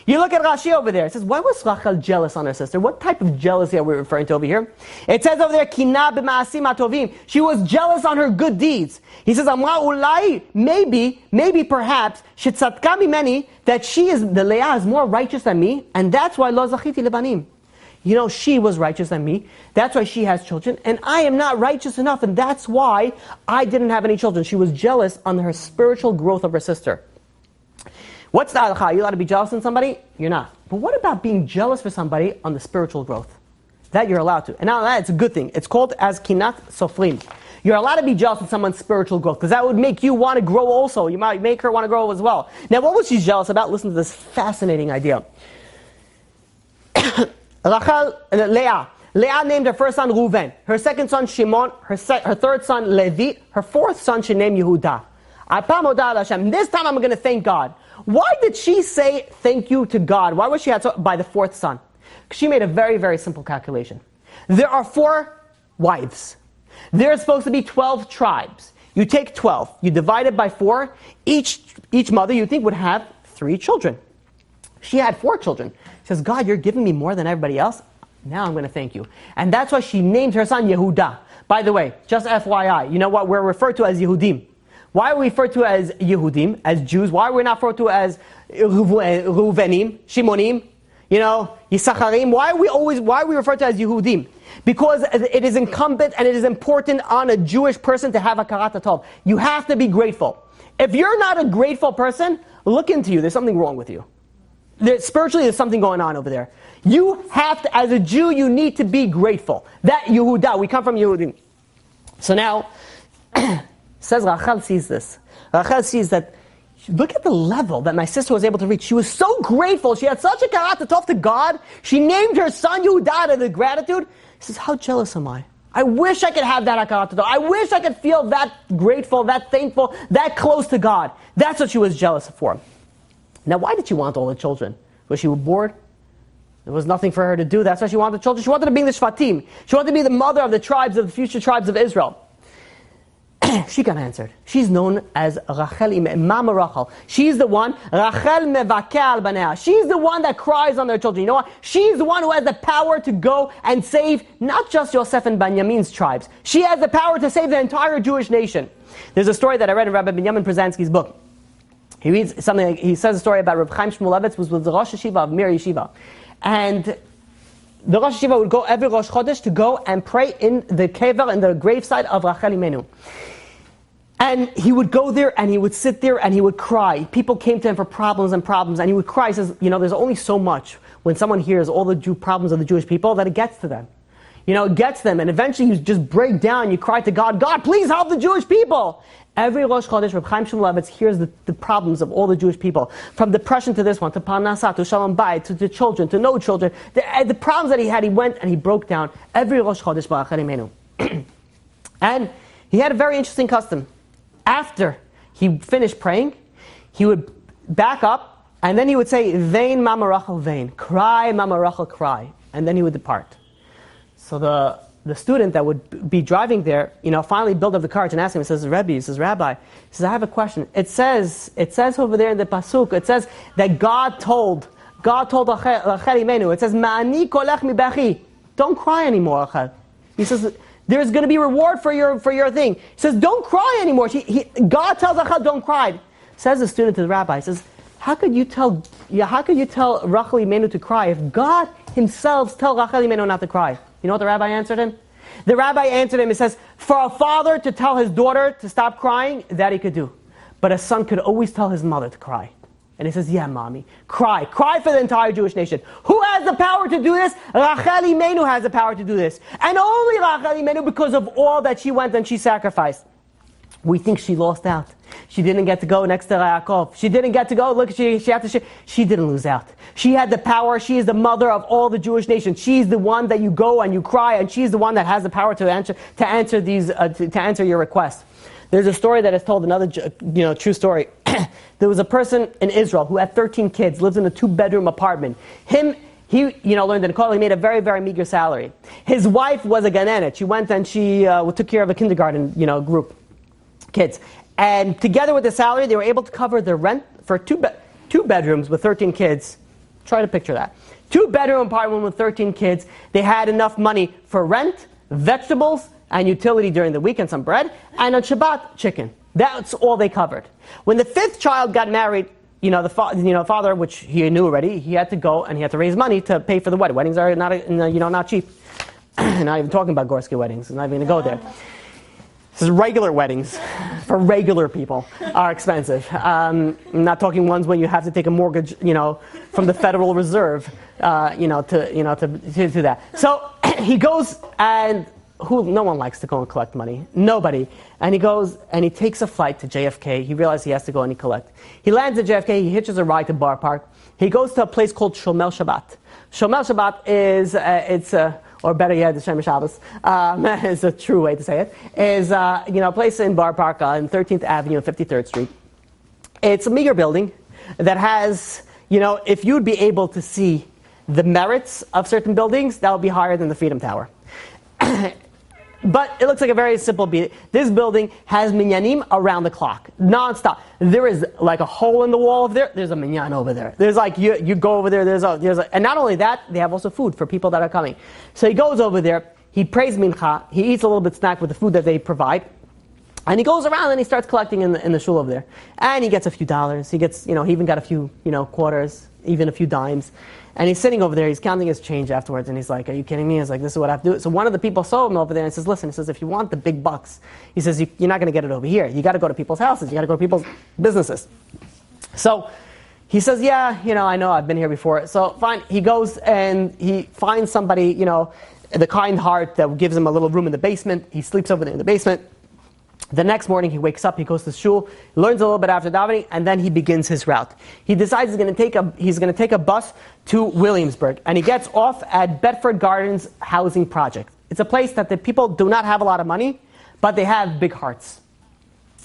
B: You look at Rashi over there. It says, why was Rachel jealous on her sister? What type of jealousy are we referring to over here? It says over there, Kina b'ma'asim atovim. She was jealous on her good deeds. He says, Amra ulai, maybe perhaps, shetzadka mimeni, that the Leah is more righteous than me, and that's why lo zachiti lebanim. She was righteous than me. That's why she has children, and I am not righteous enough, and that's why I didn't have any children. She was jealous on her spiritual growth of her sister. What's the halakha? Are you allowed to be jealous on somebody? You're not. But what about being jealous for somebody on the spiritual growth? That you're allowed to. And now that it's a good thing. It's called as kinat sofrim. You're allowed to be jealous of someone's spiritual growth, because that would make you want to grow also. You might make her want to grow as well. Now, what was she jealous about? Listen to this fascinating idea. Leah named her first son Reuven, her second son Shimon, her third son Levi, her fourth son she named Yehuda. This time I'm going to thank God. Why did she say thank you to God? Why was she by the fourth son? She made a very, very simple calculation. There are 4 wives. There's supposed to be 12 tribes. You take 12, you divide it by 4. Each mother you think would have 3 children. She had 4 children. She says, God, you're giving me more than everybody else. Now I'm going to thank you. And that's why she named her son Yehuda. By the way, just FYI, you know what? We're referred to as Yehudim. Why are we referred to as Yehudim, as Jews? Why are we not referred to as Reuvenim, Shimonim, Yisacharim? Why are we referred to as Yehudim? Because it is incumbent and it is important on a Jewish person to have a karat tov. You have to be grateful. If you're not a grateful person, look into you. There's something wrong with you. Spiritually, there's something going on over there. You have to, as a Jew, you need to be grateful. That Yehuda, we come from Yehudim. So now, says Rachel sees this. Rachel sees that, look at the level that my sister was able to reach. She was so grateful. She had such a karat tov to God. She named her son Yehuda out of the gratitude. He says, how jealous am I? I wish I could have that karat tov. I wish I could feel that grateful, that thankful, that close to God. That's what she was jealous for. Now, why did she want all the children? Was she bored? There was nothing for her to do. That's why she wanted the children. She wanted to be the Shvatim. She wanted to be the mother of the tribes, of the future tribes of Israel. She got answered. She's known as Rachel, Mama Rachel. She's the one, Rachel mevakeh al banea. She's the one that cries on their children. You know what? She's the one who has the power to go and save not just Yosef and Benjamin's tribes. She has the power to save the entire Jewish nation. There's a story that I read in Rabbi Binyamin Przansky's book. He reads something. He says a story about Reb Chaim Shmulevitz was with the Rosh Yeshiva of Mir Yeshiva, and the Rosh Yeshiva would go every Rosh Chodesh to go and pray in the kever, in the graveside of Rachel Imenu. And he would go there and he would sit there and he would cry. People came to him for problems, and he would cry. He says, there's only so much when someone hears all the problems of the Jewish people that it gets to them. It gets them, and eventually you just break down, you cry to God, God, please help the Jewish people. Every Rosh Chodesh, Reb Chaim Shmulevitz hears the problems of all the Jewish people. From depression to this one, to Parnasah, to Shalom Bayit, to children, to no children. The problems that he had, he went and he broke down every Rosh Chodesh B'Rachel Imenu. And he had a very interesting custom. After he finished praying, he would back up, and then he would say, Vain Mama Rachel, vain. Cry, Mama Rachel, cry. And then he would depart. So the student that would be driving there, finally built up the courage and asked him, he says, Rabbi, I have a question. It says over there in the Pasuk, it says that God told Rachel Imenu, it says, Ma'ani kolech mibechi. Don't cry anymore, Rachel. He says, there's going to be reward for your thing. He says, don't cry anymore. God tells Rachel, don't cry. Says the student to the rabbi, he says, how could you tell Rachel Imenu to cry if God himself tells Rachel Imenu not to cry? You know what the rabbi answered him? The rabbi answered him, he says, for a father to tell his daughter to stop crying, that he could do. But a son could always tell his mother to cry. And he says, yeah, mommy, cry. Cry for the entire Jewish nation. Who has the power to do this? Rachel Imenu has the power to do this. And only Rachel Imenu, because of all that she went and she sacrificed. We think she lost out. She didn't get to go next to Yaakov. She didn't get to go. Look, she didn't lose out. She had the power. She is the mother of all the Jewish nation. She's the one that you go and you cry, and she's the one that has the power to answer your requests. There's a story that is told, another true story. There was a person in Israel who had 13 kids, lives in a 2-bedroom apartment. He learned in college. He made a very, very meager salary. His wife was a ganenet. She went and she took care of a kindergarten, group kids. And together with the salary, they were able to cover the rent for two bedrooms with 13 kids. Try to picture that. 2-bedroom apartment with 13 kids. They had enough money for rent, vegetables, and utility during the week, and some bread, and on Shabbat, chicken. That's all they covered. When the 5th child got married, the father, which he knew already, he had to go and he had to raise money to pay for the wedding. Weddings are not cheap. Not even talking about Gorski weddings. I'm not even going to go there. This is regular weddings for regular people are expensive. I'm not talking ones when you have to take a mortgage, from the Federal Reserve, to do that. So he goes and no one likes to go and collect money. Nobody. And he goes and he takes a flight to JFK. He realizes he has to go and he collect. He lands at JFK. He hitches a ride to Bar Park. He goes to a place called Shomel Shabbat. Shomel Shabbat is or better yet, the Shem Shabbos is a true way to say it. Is a place in Bar Park on 13th Avenue and 53rd Street. It's a meager building that has, if you'd be able to see the merits of certain buildings, that would be higher than the Freedom Tower. But it looks like a very simple building. This building has minyanim around the clock, non-stop. There is like a hole in the wall over there. There's a minyan over there. There's like, you go over there, and not only that, they have also food for people that are coming. So he goes over there, he prays mincha, he eats a little bit snack with the food that they provide, and he goes around and he starts collecting in the shul over there. And he gets a few dollars, he gets, he even got a few, quarters, even a few dimes. And he's sitting over there, he's counting his change afterwards, and he's like, are you kidding me? He's like, this is what I have to do. So one of the people saw him over there and says, listen, he says, if you want the big bucks, he says, you're not going to get it over here. You got to go to people's houses. You got to go to people's businesses. So he says, yeah, I know, I've been here before. So fine, he goes and he finds somebody, the kind heart that gives him a little room in the basement. He sleeps over there in the basement. The next morning he wakes up, he goes to shul, learns a little bit after davening, and then he begins his route. He decides he's going to take a bus to Williamsburg, and he gets off at Bedford Gardens Housing Project. It's a place that the people do not have a lot of money, but they have big hearts.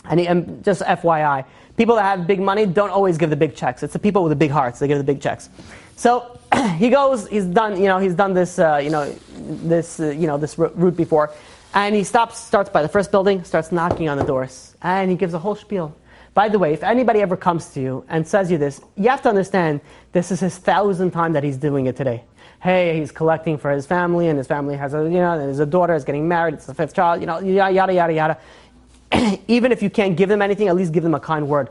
B: And just FYI, people that have big money don't always give the big checks. It's the people with the big hearts that give the big checks. So he goes. He's done this route before, and he starts by the first building, starts knocking on the doors, and he gives a whole spiel. By the way, if anybody ever comes to you and says you this, you have to understand this is his 1,000th time that he's doing it today. Hey, he's collecting for his family, and his family has there's a daughter, is getting married, it's the 5th child, yada yada yada. Even if you can't give them anything, at least give them a kind word.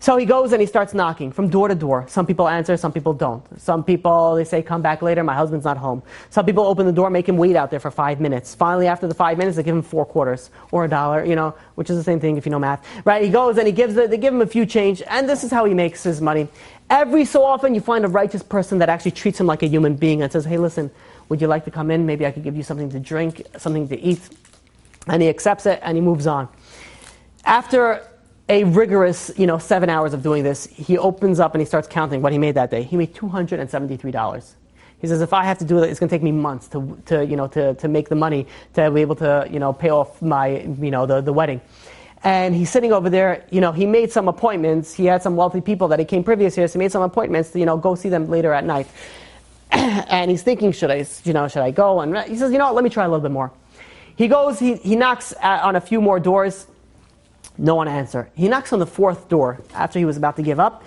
B: So he goes and he starts knocking from door to door. Some people answer, some people don't. Some people, they say, come back later, my husband's not home. Some people open the door, make him wait out there for 5 minutes. Finally, after the 5 minutes, they give him 4 quarters or $1, which is the same thing if you know math. Right? He goes and they give him a few change, and this is how he makes his money. Every so often, you find a righteous person that actually treats him like a human being and says, hey, listen, would you like to come in? Maybe I could give you something to drink, something to eat. And he accepts it and he moves on. After a rigorous, 7 hours of doing this, he opens up and he starts counting what he made that day. He made $273. He says, if I have to do it, it's going to take me months to make the money to be able to, pay off my, the wedding. And he's sitting over there, he made some appointments. He had some wealthy people that he came previous years. He made some appointments to, go see them later at night. And he's thinking, should I go? And he says, let me try a little bit more. He goes, he knocks on a few more doors. No one answer. He knocks on the 4th door after he was about to give up,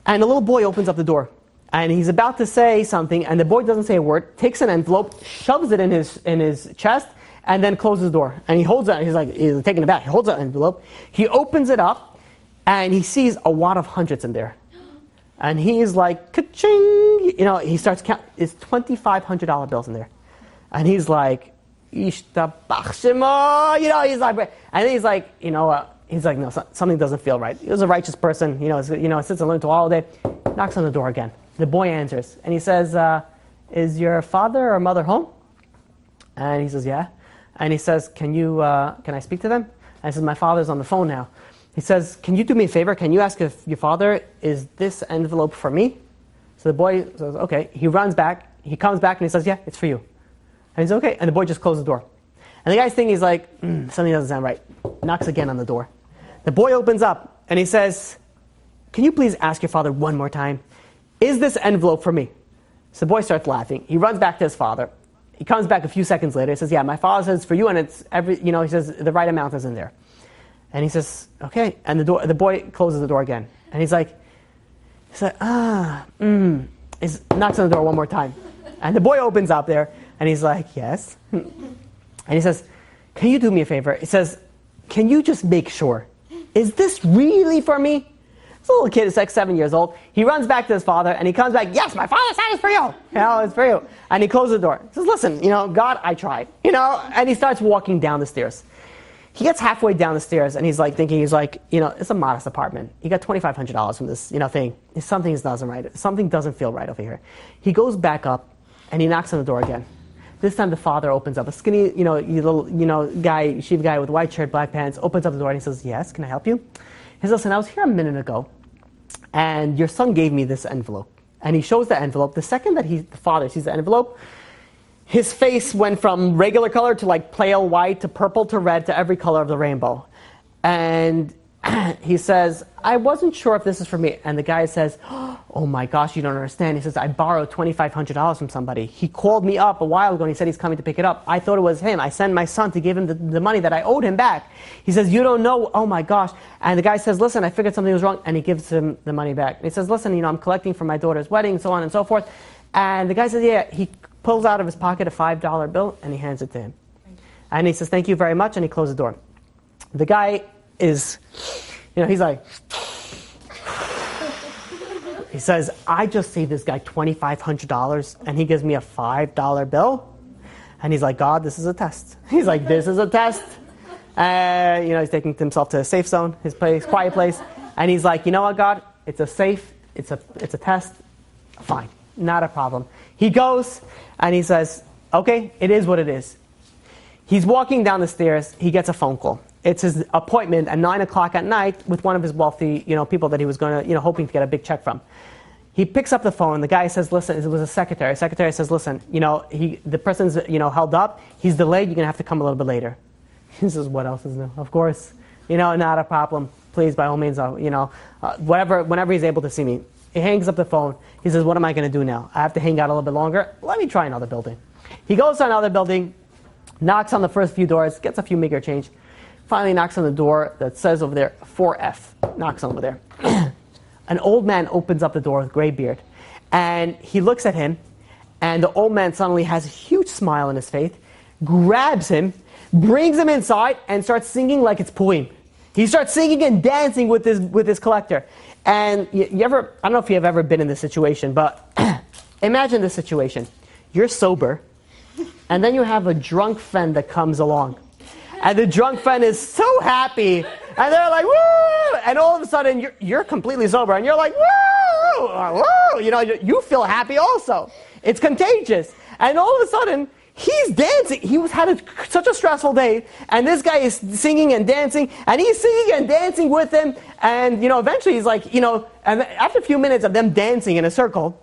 B: and a little boy opens up the door, and he's about to say something, and the boy doesn't say a word, takes an envelope, shoves it in his chest, and then closes the door. And he holds it. He's taken aback. He holds that envelope. He opens it up, and he sees a wad of hundreds in there, and he's like, ka-ching! He starts counting. It's $2,500 bills in there, and he's like, Ishtabach Shemo, he's like, and then he's like, he's like, no, something doesn't feel right. He was a righteous person, sits and learns all day. Knocks on the door again. The boy answers, and he says, is your father or mother home? And he says, yeah. And he says, can I speak to them? And he says, my father's on the phone now. He says, can you do me a favor? Can you ask if your father, is this envelope for me? So the boy says, okay. He runs back. He comes back and he says, yeah, it's for you. And he's okay. And the boy just closes the door. And the guy's thinking, he's like, something doesn't sound right. Knocks again on the door. The boy opens up and he says, can you please ask your father one more time? Is this envelope for me? So the boy starts laughing. He runs back to his father. He comes back a few seconds later. He says, yeah, my father says it's for you, and it's he says the right amount is in there. And he says, okay. And the boy closes the door again. And he's like, he knocks on the door one more time. And the boy opens up there. And he's like, yes. And he says, can you do me a favor? He says, can you just make sure? Is this really for me? This little kid is like 7 years old. He runs back to his father and he comes back, yes, my father said it's for you. It's for you. And he closes the door. He says, listen, God, I tried. And he starts walking down the stairs. He gets halfway down the stairs and he's thinking, it's a modest apartment. He got $2,500 from this, thing. Something doesn't right. Something doesn't feel right over here. He goes back up and he knocks on the door again. This time the father opens up. A skinny, little, guy, yeshiva guy with white shirt, black pants, opens up the door and he says, yes, can I help you? He says, listen, I was here a minute ago and your son gave me this envelope. And he shows the envelope. The second that the father sees the envelope, his face went from regular color to like pale white to purple to red to every color of the rainbow. And he says, I wasn't sure if this is for me. And the guy says, oh my gosh, you don't understand. He says, I borrowed $2,500 from somebody. He called me up a while ago and he said he's coming to pick it up. I thought it was him. I sent my son to give him the money that I owed him back. He says, you don't know. Oh my gosh. And the guy says, listen, I figured something was wrong. And he gives him the money back. And he says, listen, I'm collecting for my daughter's wedding, so on and so forth. And the guy says, yeah. He pulls out of his pocket a $5 bill and he hands it to him. And he says, thank you very much. And he closes the door. The guy is, he's like, he says, I just saved this guy $2,500 and he gives me a $5 bill. And he's like, God, this is a test. He's like, this is a test. He's taking himself to a safe zone, his place, quiet place. And he's like, you know what, God? It's a test. Fine. Not a problem. He goes and he says, Okay, it is what it is. He's walking down the stairs. He gets a phone call. It's his appointment at 9 o'clock at night with one of his wealthy, people that he was going to, hoping to get a big check from. He picks up the phone. The guy says, listen, it was a secretary. The secretary says, listen, the person's, held up. He's delayed. You're going to have to come a little bit later. He says, what else is new? Of course, not a problem. Please, by all means, whenever he's able to see me. He hangs up the phone. He says, what am I going to do now? I have to hang out a little bit longer. Let me try another building. He goes to another building, knocks on the first few doors, gets a few meager change. Finally knocks on the door that says over there, 4F. Knocks on over there. An old man opens up the door with gray beard. And he looks at him, and the old man suddenly has a huge smile on his face, grabs him, brings him inside, and starts singing like it's Purim. He starts singing and dancing with this collector. And I don't know if you have ever been in this situation, but imagine this situation. You're sober, and then you have a drunk friend that comes along. And the drunk friend is so happy, and they're like, woo! And all of a sudden, you're completely sober, and you're like, woo! Woo! You feel happy also. It's contagious. And all of a sudden, he's dancing. He had such a stressful day, and this guy is singing and dancing, and he's singing and dancing with him, and eventually he's like, and after a few minutes of them dancing in a circle,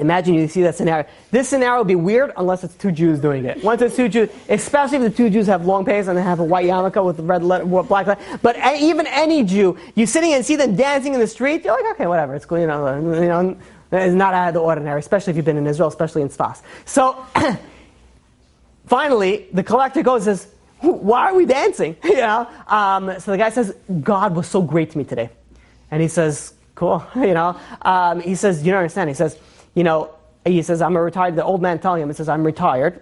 B: imagine you see that scenario. This scenario would be weird unless it's two Jews doing it. Once it's two Jews, especially if the two Jews have long pants and they have a white yarmulke with black letter. But even any Jew, you sitting and see them dancing in the street, you're like, okay, whatever, it's cool. It's not out of the ordinary, especially if you've been in Israel, especially in Sfas. So finally, the collector goes and says, why are we dancing? So the guy says, God was so great to me today. And he says, cool. He says, you don't understand. He says, I'm a retired, the old man telling him, he says, I'm retired.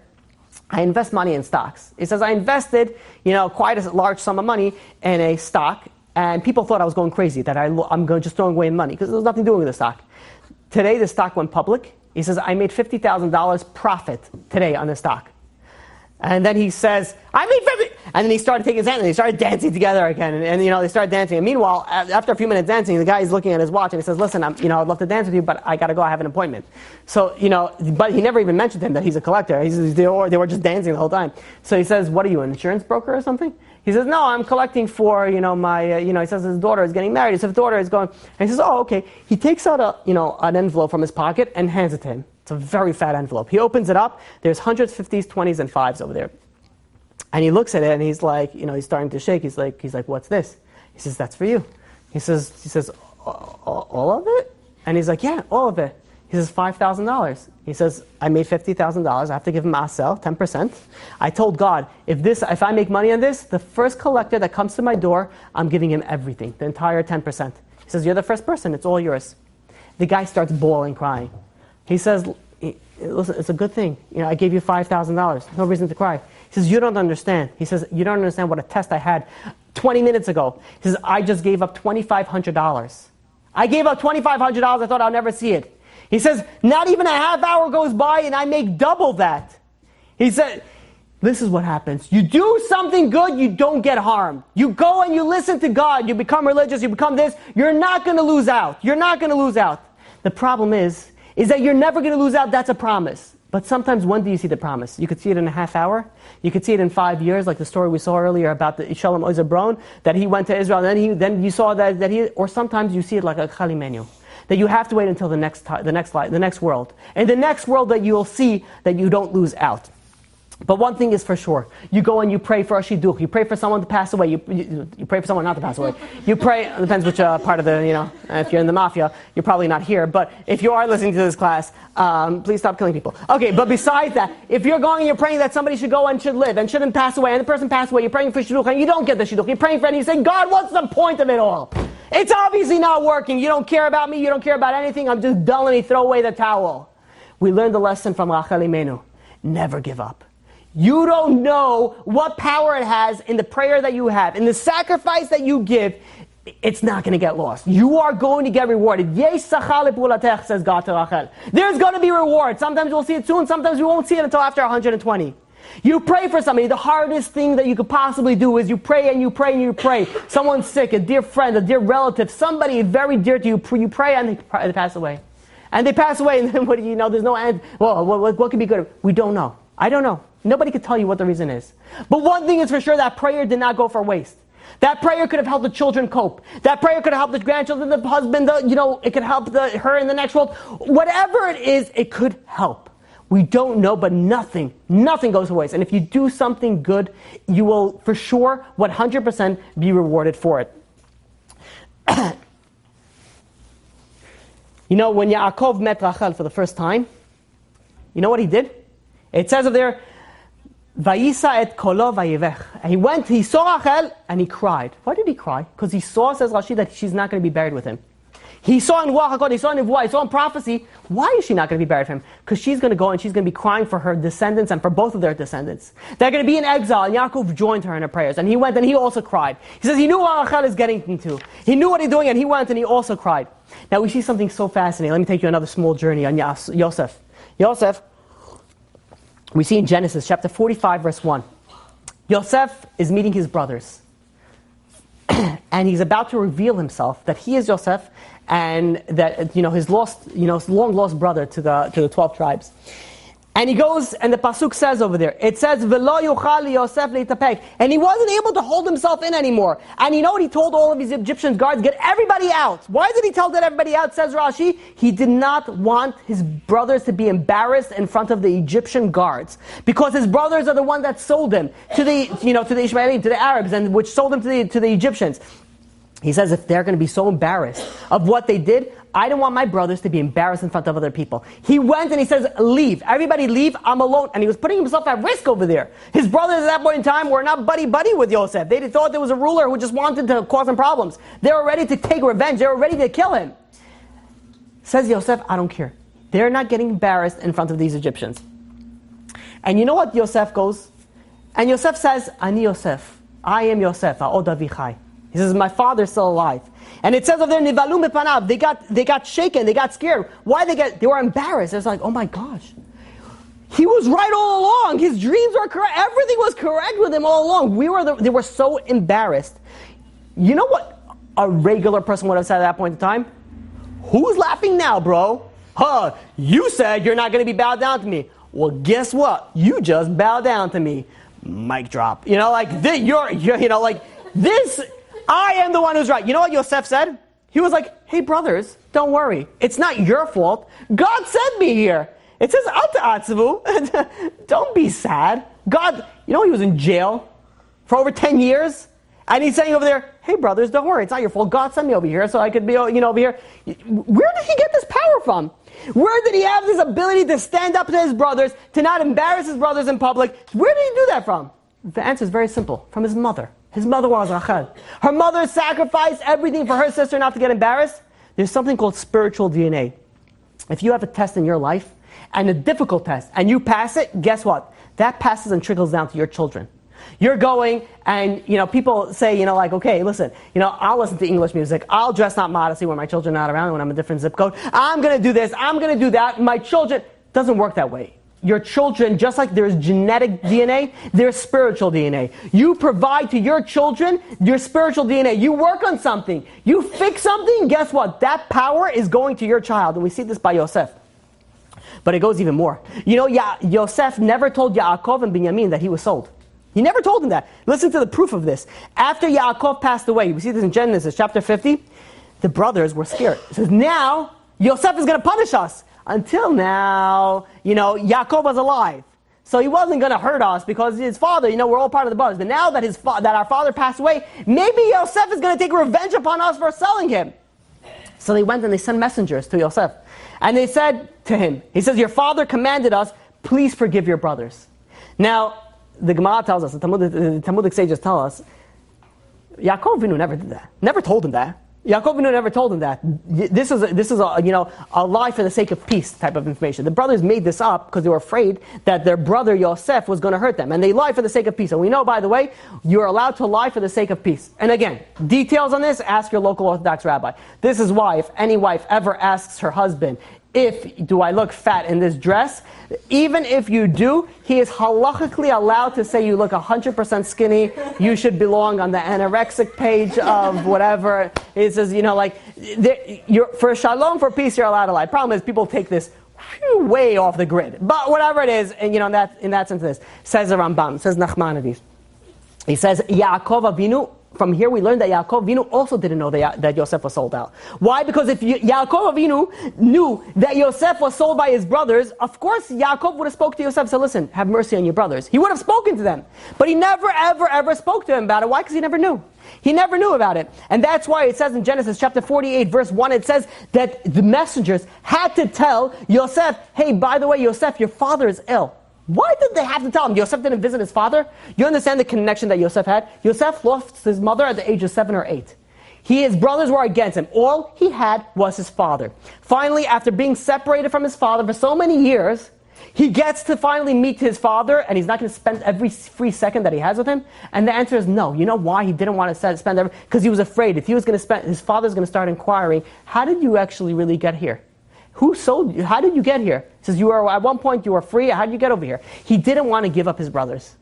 B: I invest money in stocks. He says, I invested, quite a large sum of money in a stock, and people thought I was going crazy, that I'm just throwing away money, because there was nothing doing with the stock. Today, the stock went public. He says, I made $50,000 profit today on the stock. And then he says, I made 50. And then he started taking his hand and they started dancing together again. And they started dancing. And meanwhile, after a few minutes dancing, the guy is looking at his watch and he says, listen, I'd love to dance with you, but I got to go. I have an appointment. So, but he never even mentioned to him that he's a collector. They were just dancing the whole time. So he says, what are you, an insurance broker or something? He says, no, I'm collecting for, my, he says his daughter is getting married. His daughter is going, and he says, oh, okay. He takes out an envelope from his pocket and hands it to him. It's a very fat envelope. He opens it up. There's 100s, 50s, 20s, and 5s over there. And he looks at it and he's like, he's starting to shake. He's like, what's this? He says, that's for you. He says, all of it? And he's like, yeah, all of it. He says, $5,000. He says, I made $50,000. I have to give him Asel, 10%. I told God, if I make money on this, the first collector that comes to my door, I'm giving him everything, the entire 10%. He says, you're the first person. It's all yours. The guy starts bawling, crying. He says, listen, it's a good thing. I gave you $5,000. No reason to cry. He says, you don't understand. He says, you don't understand what a test I had 20 minutes ago. He says, I just gave up $2,500. I gave up $2,500. I thought I'll never see it. He says, not even a half hour goes by and I make double that. He said, this is what happens. You do something good, you don't get harmed. You go and you listen to God. You become religious. You become this. You're not going to lose out. You're not going to lose out. The problem is that you're never going to lose out. That's a promise. But sometimes when do you see the promise? You could see it in a half hour. You could see it in 5 years, like the story we saw earlier about the Shalom Ozer Bron, that he went to Israel, and then you saw that he, or sometimes you see it like a Chalimenu, that you have to wait until the next world. And the next world that you'll see that you don't lose out. But one thing is for sure. You go and you pray for a shidduch. You pray for someone to pass away. You pray for someone not to pass away. You pray, it depends which part of the, if you're in the mafia, you're probably not here. But if you are listening to this class, please stop killing people. Okay, but besides that, if you're going and you're praying that somebody should go and should live and shouldn't pass away, and the person passed away, you're praying for shidduch, and you don't get the shidduch. You're praying for it, and you say, God, what's the point of it all? It's obviously not working. You don't care about me. You don't care about anything. I'm just dull, and you throw away the towel. We learned the lesson from Rachel Imenu. Never give up. You don't know what power it has in the prayer that you have, in the sacrifice that you give. It's not going to get lost. You are going to get rewarded. Says God to Rachel. There's going to be reward. Sometimes we'll see it soon. Sometimes we won't see it until after 120. You pray for somebody. The hardest thing that you could possibly do is you pray and you pray and you pray. Someone's sick, a dear friend, a dear relative, somebody very dear to you. You pray and they pass away. And they pass away, and then what do you know? There's no end. Well, what could be good? We don't know. I don't know. Nobody could tell you what the reason is. But one thing is for sure, that prayer did not go for waste. That prayer could have helped the children cope. That prayer could have helped the grandchildren, the husband, it could help her in the next world. Whatever it is, it could help. We don't know, but nothing goes to waste. And if you do something good, you will for sure 100% be rewarded for it. When Yaakov met Rachel for the first time, you know what he did? It says over there, Vayisa et kolo vayivech. He saw Rachel, and he cried. Why did he cry? Because he saw, says Rashi, that she's not going to be buried with him. He saw in Ruach HaKodesh, he saw in Nevuah, he saw in prophecy. Why is she not going to be buried with him? Because she's going to go and she's going to be crying for her descendants and for both of their descendants. They're going to be in exile, and Yaakov joined her in her prayers. And he went and he also cried. He says he knew what Rachel is getting into. He knew what he's doing, and he went and he also cried. Now we see something so fascinating. Let me take you another small journey on Yosef. Yosef, we see in Genesis chapter 45 verse 1. Yosef is meeting his brothers. And he's about to reveal himself that he is Yosef, and that his long lost brother to the 12 tribes. And he goes, and the pasuk says over there, it says, "V'lo yuchal Yosef leitapek," and he wasn't able to hold himself in anymore. And you know what he told all of his Egyptian guards? Get everybody out. Why did he tell that everybody out? Says Rashi, he did not want his brothers to be embarrassed in front of the Egyptian guards, because his brothers are the ones that sold him to the Ishmaelim, to the Arabs, and which sold him to the Egyptians. He says, if they're going to be so embarrassed of what they did, I don't want my brothers to be embarrassed in front of other people. He went and he says, leave. Everybody leave. I'm alone. And he was putting himself at risk over there. His brothers at that point in time were not buddy-buddy with Yosef. They thought there was a ruler who just wanted to cause him problems. They were ready to take revenge. They were ready to kill him. Says Yosef, I don't care. They're not getting embarrassed in front of these Egyptians. And you know what Yosef goes? And Yosef says, Ani Yosef. I am Yosef. Ha'od avichai. He says, my father's still alive. And it says over there, Nivalum bepanav. They got shaken, they got scared. Why they were embarrassed. It's like, oh my gosh. He was right all along. His dreams were correct. Everything was correct with him all along. They were so embarrassed. You know what a regular person would have said at that point in time? Who's laughing now, bro? You said you're not going to be bowed down to me. Well, guess what? You just bowed down to me. Mic drop. This, I am the one who's right. You know what Yosef said? He was like, hey brothers, don't worry. It's not your fault. God sent me here. It says, Al ta'atzavu. Don't be sad. God, he was in jail for over 10 years. And he's saying over there, hey brothers, don't worry. It's not your fault. God sent me over here so I could be, over here. Where did he get this power from? Where did he have this ability to stand up to his brothers, to not embarrass his brothers in public? Where did he do that from? The answer is very simple. From his mother. His mother was Rachel. Her mother sacrificed everything for her sister not to get embarrassed. There's something called spiritual DNA. If you have a test in your life, and a difficult test, and you pass it, guess what? That passes and trickles down to your children. You're going, and people say, okay, listen, I'll listen to English music. I'll dress not modestly when my children are not around, when I'm in a different zip code. I'm going to do this. I'm going to do that. My children, doesn't work that way. Your children, just like there's genetic DNA, there's spiritual DNA. You provide to your children your spiritual DNA. You work on something. You fix something, guess what? That power is going to your child. And we see this by Yosef. But it goes even more. Yosef never told Yaakov and Binyamin that he was sold. He never told them that. Listen to the proof of this. After Yaakov passed away, we see this in Genesis chapter 50, the brothers were scared. It says, now Yosef is going to punish us. Until now, Yaakov was alive. So he wasn't going to hurt us because his father, we're all part of the brothers. But now that that our father passed away, maybe Yosef is going to take revenge upon us for selling him. So they went and they sent messengers to Yosef. And they said to him, he says, your father commanded us, please forgive your brothers. Now, the Gemara tells us, the Talmudic sages tell us, Yaakov Avinu never did that. Never told him that. Yaakov Avinu never told him that. This is a lie for the sake of peace type of information. The brothers made this up because they were afraid that their brother Yosef was going to hurt them. And they lied for the sake of peace. And we know, by the way, you're allowed to lie for the sake of peace. And again, details on this, ask your local Orthodox rabbi. This is why if any wife ever asks her husband, do I look fat in this dress? Even if you do, he is halachically allowed to say you look 100% skinny. You should belong on the anorexic page of whatever. It says, for shalom, for peace, you're allowed to lie. Problem is, people take this way off the grid. But whatever it is, and in that sense, this says the Rambam, says Nachmanides. He says Yaakov Avinu. From here we learned that Yaakov Avinu also didn't know that Yosef was sold out. Why? Because if Yaakov Avinu knew that Yosef was sold by his brothers, of course Yaakov would have spoke to Yosef and said, listen, have mercy on your brothers. He would have spoken to them. But he never, ever, ever spoke to him about it. Why? Because he never knew. He never knew about it. And that's why it says in Genesis chapter 48, verse 1, it says that the messengers had to tell Yosef, hey, by the way, Yosef, your father is ill. Why did they have to tell him? Yosef didn't visit his father? You understand the connection that Yosef had? Yosef lost his mother at the age of 7 or 8. His brothers were against him. All he had was his father. Finally, after being separated from his father for so many years, he gets to finally meet his father, and he's not going to spend every free second that he has with him. And the answer is no. You know why he didn't want to spend every? Because he was afraid. If he was going to spend, his father's going to start inquiring, how did you actually really get here? Who sold you? How did you get here? He says, at one point you were free. How did you get over here? He didn't want to give up his brothers.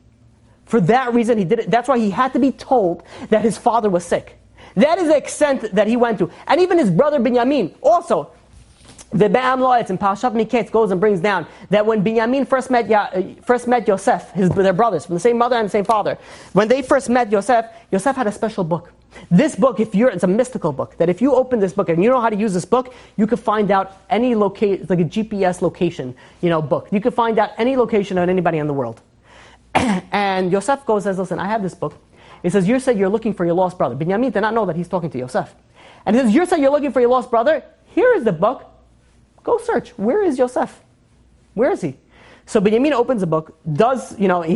B: For that reason, he did it. That's why he had to be told that his father was sick. That is the extent that he went to. And even his brother Binyamin, also, the Be'am Loetz in Parashat Miketz goes and brings down that when Binyamin first met Yosef, their brothers from the same mother and the same father, when they first met Yosef, Yosef had a special book. This book, it's a mystical book, that if you open this book and you know how to use this book, you could find out any location, like a GPS location, book. You could find out any location of anybody in the world. And Yosef goes and says, listen, I have this book. He says, you said you're looking for your lost brother. Binyamin did not know that he's talking to Yosef. And he says, you said you're looking for your lost brother. Here is the book. Go search. Where is Yosef? Where is he? So Binyamin opens the book, he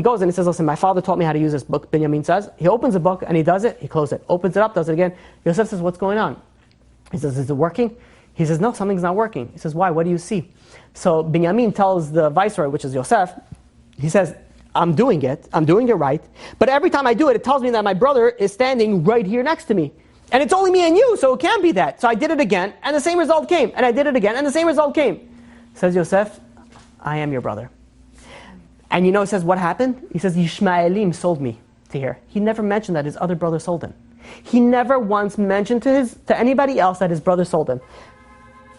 B: goes and he says, listen, my father taught me how to use this book, Binyamin says. He opens the book and he does it, he closes it, opens it up, does it again. Yosef says, what's going on? He says, is it working? He says, no, something's not working. He says, why? What do you see? So Binyamin tells the viceroy, which is Yosef, he says, I'm doing it right, but every time I do it, it tells me that my brother is standing right here next to me. And it's only me and you, so it can't be that. So I did it again, and the same result came. And I did it again, and the same result came. Says Yosef, I am your brother. And it says, what happened? He says, Yishmaelim sold me to here. He never mentioned that his other brother sold him. He never once mentioned to anybody else that his brother sold him.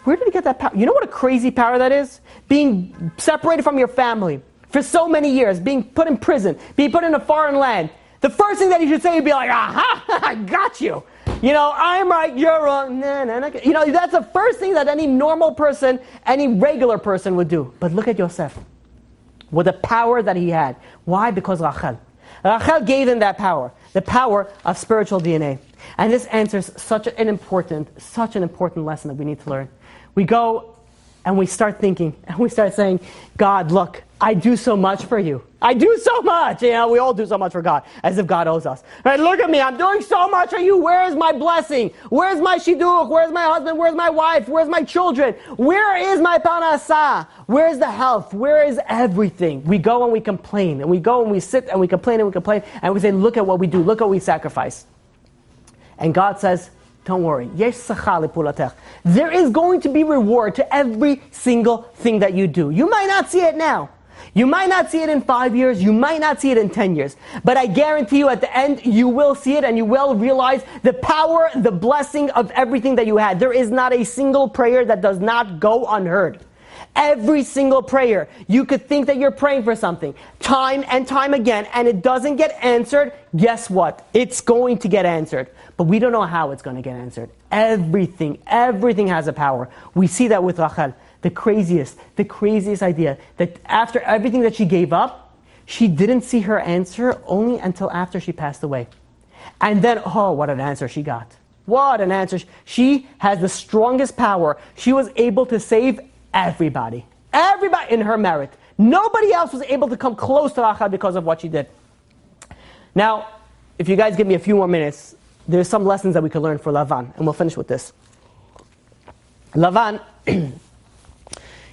B: Where did he get that power? You know what a crazy power that is? Being separated from your family for so many years, being put in prison, being put in a foreign land. The first thing that you should say would be like, aha, I got you. I'm right, you're wrong. Nah. That's the first thing that any normal person, any regular person would do. But look at Yosef. With the power that he had. Why? Because Rachel. Rachel gave him that power. The power of spiritual DNA. And this answers such an important lesson that we need to learn. We go and we start thinking, and we start saying, God, look, I do so much for you. I do so much. We all do so much for God, as if God owes us. Right? Look at me, I'm doing so much for you. Where is my blessing? Where's my shidduch? Where's my husband? Where's my wife? Where's my children? Where is my parnasah? Where is the health? Where is everything? We go and we complain, and we go and we sit and we complain, and we say, look at what we do, look what we sacrifice. And God says, don't worry. There is going to be reward to every single thing that you do. You might not see it now. You might not see it in 5 years. You might not see it in 10 years. But I guarantee you at the end, you will see it and you will realize the power, the blessing of everything that you had. There is not a single prayer that does not go unheard. Every single prayer. You could think that you're praying for something time and time again and it doesn't get answered. Guess what? It's going to get answered. But we don't know how it's going to get answered. Everything has a power. We see that with Rachel. The craziest idea that after everything that she gave up, she didn't see her answer only until after she passed away. And then, what an answer she got. What an answer. She has the strongest power. She was able to save everybody. Everybody in her merit. Nobody else was able to come close to Rachel because of what she did. Now, if you guys give me a few more minutes, there's some lessons that we could learn for Lavan, and we'll finish with this. Lavan,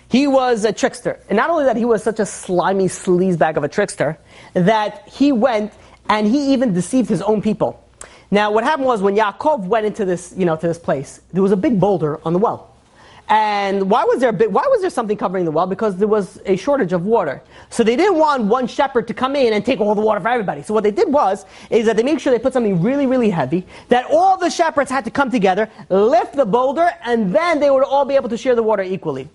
B: he was a trickster. And not only that, he was such a slimy sleazebag of a trickster, that he went and he even deceived his own people. Now, what happened was when Yaakov went into this, to this place, there was a big boulder on the well. And why was there something covering the well? Because there was a shortage of water. So they didn't want one shepherd to come in and take all the water for everybody. So what they did is that they made sure they put something really, really heavy, that all the shepherds had to come together, lift the boulder, and then they would all be able to share the water equally.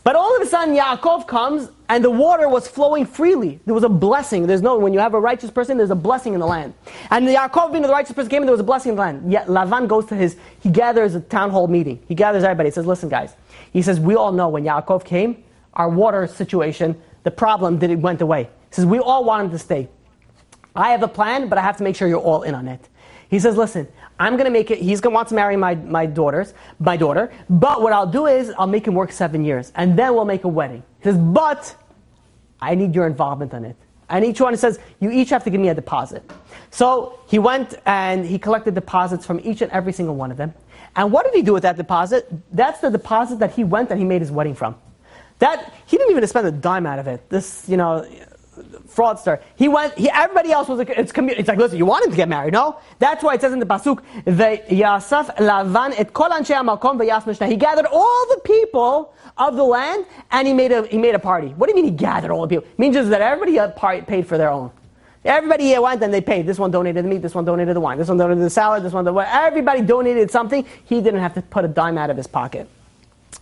B: But all of a sudden, Yaakov comes, and the water was flowing freely. There was a blessing. When you have a righteous person, there's a blessing in the land. And Yaakov, being the righteous person, came, and there was a blessing in the land. Yet Lavan goes to he gathers a town hall meeting. He gathers everybody. He says, listen, guys. He says, we all know when Yaakov came, our water situation, the problem went away. He says, we all want him to stay. I have a plan, but I have to make sure you're all in on it. He says, listen, I'm going to make it, he's going to want to marry my daughter, but what I'll do is, I'll make him work 7 years, and then we'll make a wedding. He says, but I need your involvement on it. And each one says, you each have to give me a deposit. So he went and he collected deposits from each and every single one of them. And what did he do with that deposit? That's the deposit that he went and he made his wedding from. He didn't even spend a dime out of it. This, fraudster. Everybody else was it's like, listen, you want him to get married, no? That's why it says in the pasuk, "V'yasaf Lavan et kol anshe hamakom v'yas mishnah." He gathered all the people of the land and he made a party. What do you mean he gathered all the people? It means just that everybody paid for their own. Everybody went and they paid. This one donated the meat, this one donated the wine, this one donated the salad, this one everybody donated something. He didn't have to put a dime out of his pocket.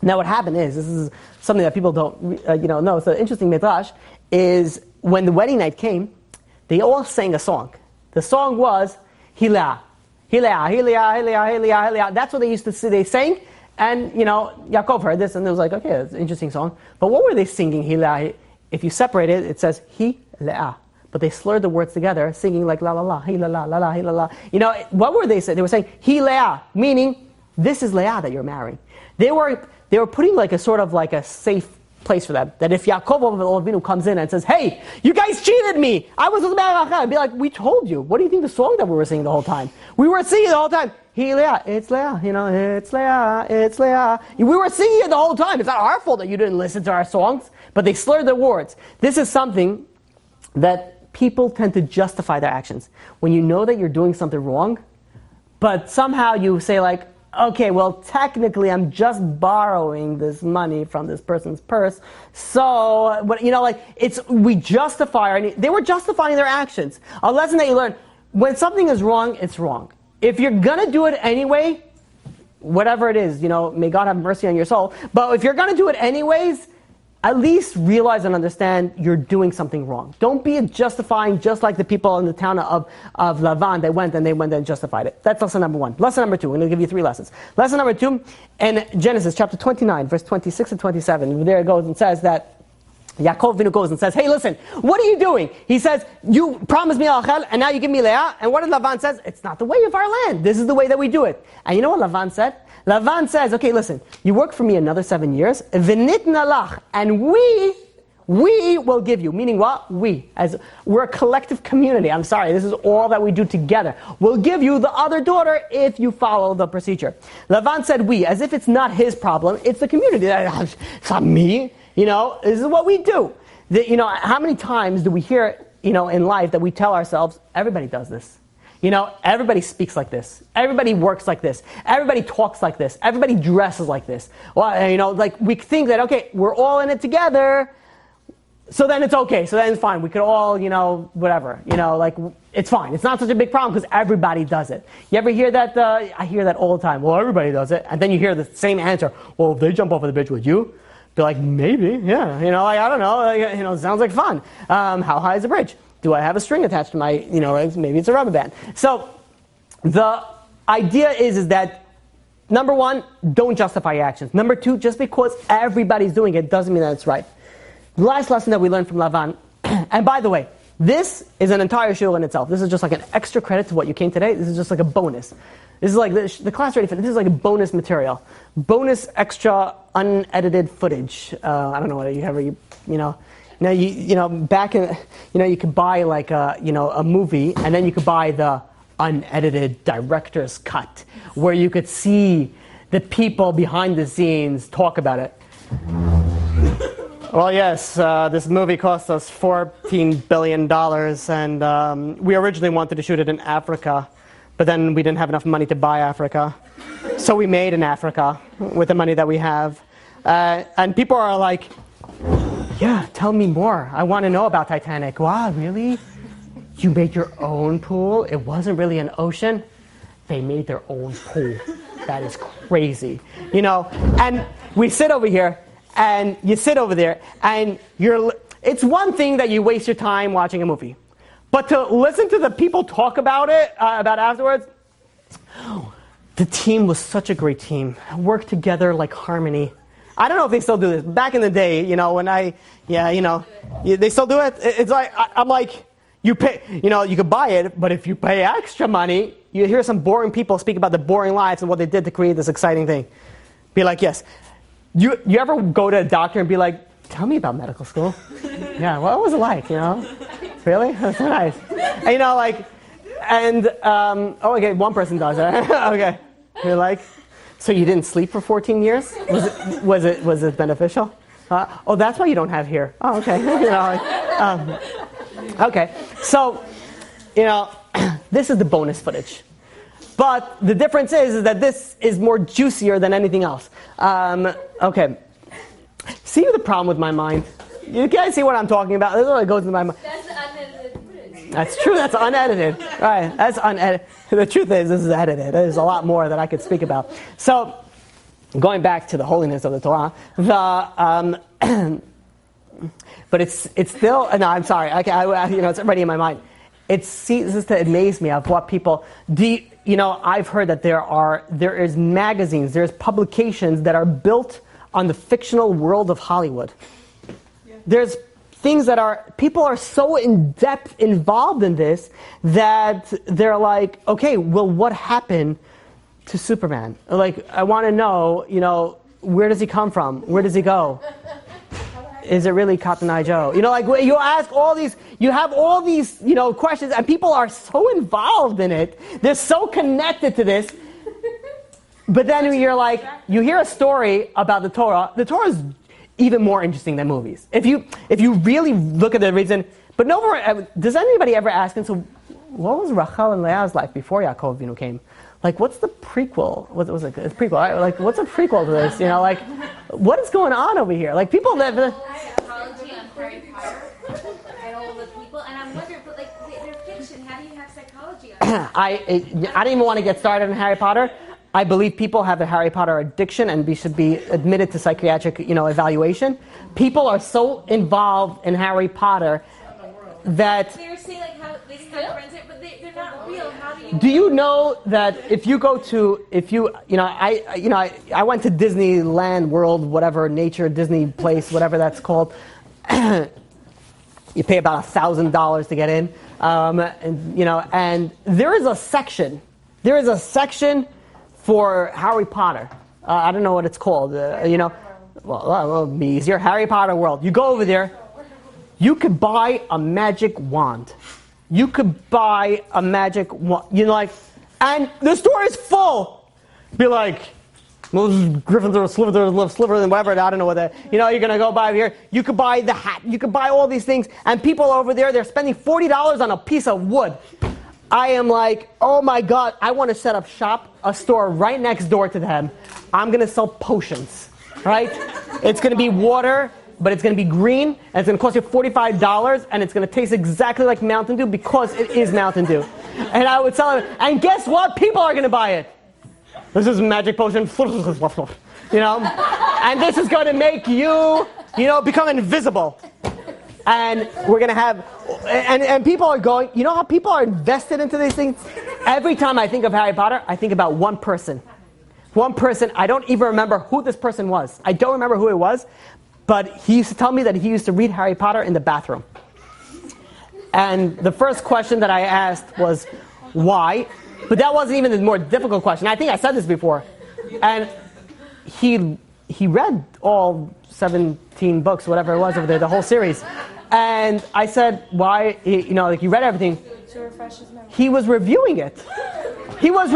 B: Now what happened is, this is something that people don't know. It's an interesting midrash, is when the wedding night came, they all sang a song. The song was Hilah, Hilah, Hilah, Hilah, Hilah, Hilah. That's what they used to say. They sang, and Yaakov heard this, and it was like, okay, that's an interesting song. But what were they singing? Hilah. If you separate it, it says Hilah. But they slurred the words together, singing like la la la, Hilah, la la la, Hilah, la. What were they saying? They were saying Hilah, meaning this is Leah that you're marrying. They were putting like a sort of like a safe place for them. That if Yaakov Avinu comes in and says, hey, you guys cheated me. I was with Leah. I'd be like, we told you. What do you think the song that we were singing the whole time? We were singing the whole time. Leah, it's Leah. It's Leah. It's Leah. We were singing it the whole time. It's not our fault that you didn't listen to our songs. But they slurred the words. This is something that people tend to justify their actions. When you know that you're doing something wrong, but somehow you say like, okay, well, technically, I'm just borrowing this money from this person's purse. So, we justify. They were justifying their actions. A lesson that you learn: when something is wrong, it's wrong. If you're gonna do it anyway, whatever it is, may God have mercy on your soul. But if you're gonna do it anyways, at least realize and understand you're doing something wrong. Don't be justifying just like the people in the town of Lavan. They went and justified it. That's lesson number one. Lesson number two, I'm going to give you 3 lessons. Lesson number 2, in Genesis chapter 29, verse 26 and 27, there it goes and says that Yaakov Avinu goes and says, hey, listen, what are you doing? He says, you promised me Rachel, and now you give me Leah. And what did Lavan says? It's not the way of our land. This is the way that we do it. And you know what Lavan said? Lavan says, okay, listen, you work for me another 7 years, v'nitna lach, and we will give you. Meaning what? We're a collective community. I'm sorry, this is all that we do together. We'll give you the other daughter if you follow the procedure. Lavan said we, as if it's not his problem, it's the community. It's not me. This is what we do. How many times do we hear, in life that we tell ourselves, everybody does this. Everybody speaks like this. Everybody works like this. Everybody talks like this. Everybody dresses like this. Well, we think that, okay, we're all in it together, so then it's okay. So then it's fine. We could all, whatever. It's fine. It's not such a big problem because everybody does it. You ever hear that? I hear that all the time. Well, everybody does it. And then you hear the same answer. Well, if they jump off of the bridge with you, be like, maybe, yeah. I don't know. It sounds like fun. How high is the bridge? Do I have a string attached to my, maybe it's a rubber band. So the idea is that, number 1, don't justify your actions. Number 2, just because everybody's doing it doesn't mean that it's right. The last lesson that we learned from Lavan, and by the way, this is an entire shiur in itself. This is just like an extra credit to what you came today. This is just like a bonus. This is like the class ready for this is like a bonus material. Bonus extra unedited footage. I don't know what you ever, Now back in you could buy like a movie, and then you could buy the unedited director's cut where you could see the people behind the scenes talk about it. Well, yes, this movie cost us $14 billion, and we originally wanted to shoot it in Africa, but then we didn't have enough money to buy Africa, so we made in Africa with the money that we have, and people are like, yeah, tell me more. I want to know about Titanic. Wow, really? You made your own pool? It wasn't really an ocean? They made their own pool. That is crazy. And we sit over here, and you sit over there, and it's one thing that you waste your time watching a movie. But to listen to the people talk about it, about afterwards, the team was such a great team. Worked together like harmony. I don't know if they still do this. Back in the day, they still do it. It's like, I'm like, you pay, you could buy it, but if you pay extra money, you hear some boring people speak about the boring lives and what they did to create this exciting thing. Be like, yes. You ever go to a doctor and be like, tell me about medical school? Yeah, what was it like, Really? That's so nice. And, okay, one person does it. Okay. You're like, so you didn't sleep for 14 years? Was it beneficial? That's why you don't have hair. Oh, okay. Okay. So, this is the bonus footage. But the difference is that this is more juicier than anything else. Okay. See the problem with my mind? You guys see what I'm talking about? This is what goes into my mind.
C: That's unedited footage.
B: That's true. That's unedited. Right. That's unedited. The truth is, this is edited. There's a lot more that I could speak about. So, going back to the holiness of the Torah, but it's still. No, I'm sorry. It's already in my mind. This is to amaze me of what people do. I've heard that there is magazines, there's publications that are built on the fictional world of Hollywood. Yeah. There's things that people are so in depth involved in this that they're like, okay, well, what happened to Superman? Like, I want to know, where does he come from? Where does he go? Is it really Cotton Eye Joe? You ask all these, you have all these, questions, and people are so involved in it. They're so connected to this. But then you're like, you hear a story about the Torah. The Torah is even more interesting than movies. If you really look at the reason, but does anybody ever ask, and so what was Rachel and Leah's life before Yaakov Avinu came? Like, what's the prequel? What was it? It's prequel, right? Like, what's a prequel to this? What is going on over here? Like, people live.
C: Psychology on Harry Potter and all the people, and I'm wondering, but they're fiction. How do you have psychology on that?
B: I don't even want to get started on Harry Potter. I believe people have a Harry Potter addiction, and we should be admitted to psychiatric, evaluation. People are so involved in Harry Potter that.
C: They were saying how they have friends, but they're not real. How do you?
B: Do you know that if you go to, I went to Disneyland World, whatever, Nature, Disney place, whatever that's called. You pay about $1,000 to get in, and there is a section. There is a section for Harry Potter. I don't know what it's called. Well, it'll be easier. Harry Potter World. You go over there. You could buy a magic wand. You could buy a magic wand. And the store is full. Be like, Gryffindor, Slytherin, whatever. I don't know what that. You're gonna go buy here. You could buy the hat. You could buy all these things. And people over there, they're spending $40 on a piece of wood. I am like, oh my God, I want to set up shop, a store right next door to them. I'm going to sell potions, right? It's going to be water, but it's going to be green, and it's going to cost you $45, and it's going to taste exactly like Mountain Dew because it is Mountain Dew. And I would sell it, and guess what? People are going to buy it. This is a magic potion, and this is going to make you, become invisible. And we're going to have, and people are going, how people are invested into these things? Every time I think of Harry Potter, I think about one person. One person, I don't even remember who this person was. I don't remember who it was, but he used to tell me that he used to read Harry Potter in the bathroom. And the first question that I asked was, why? But that wasn't even the more difficult question. I think I said this before. And he read all 17 books, whatever it was over there, the whole series. And I said, why? He read everything.
C: To refresh his memory.
B: He was reviewing it. He was.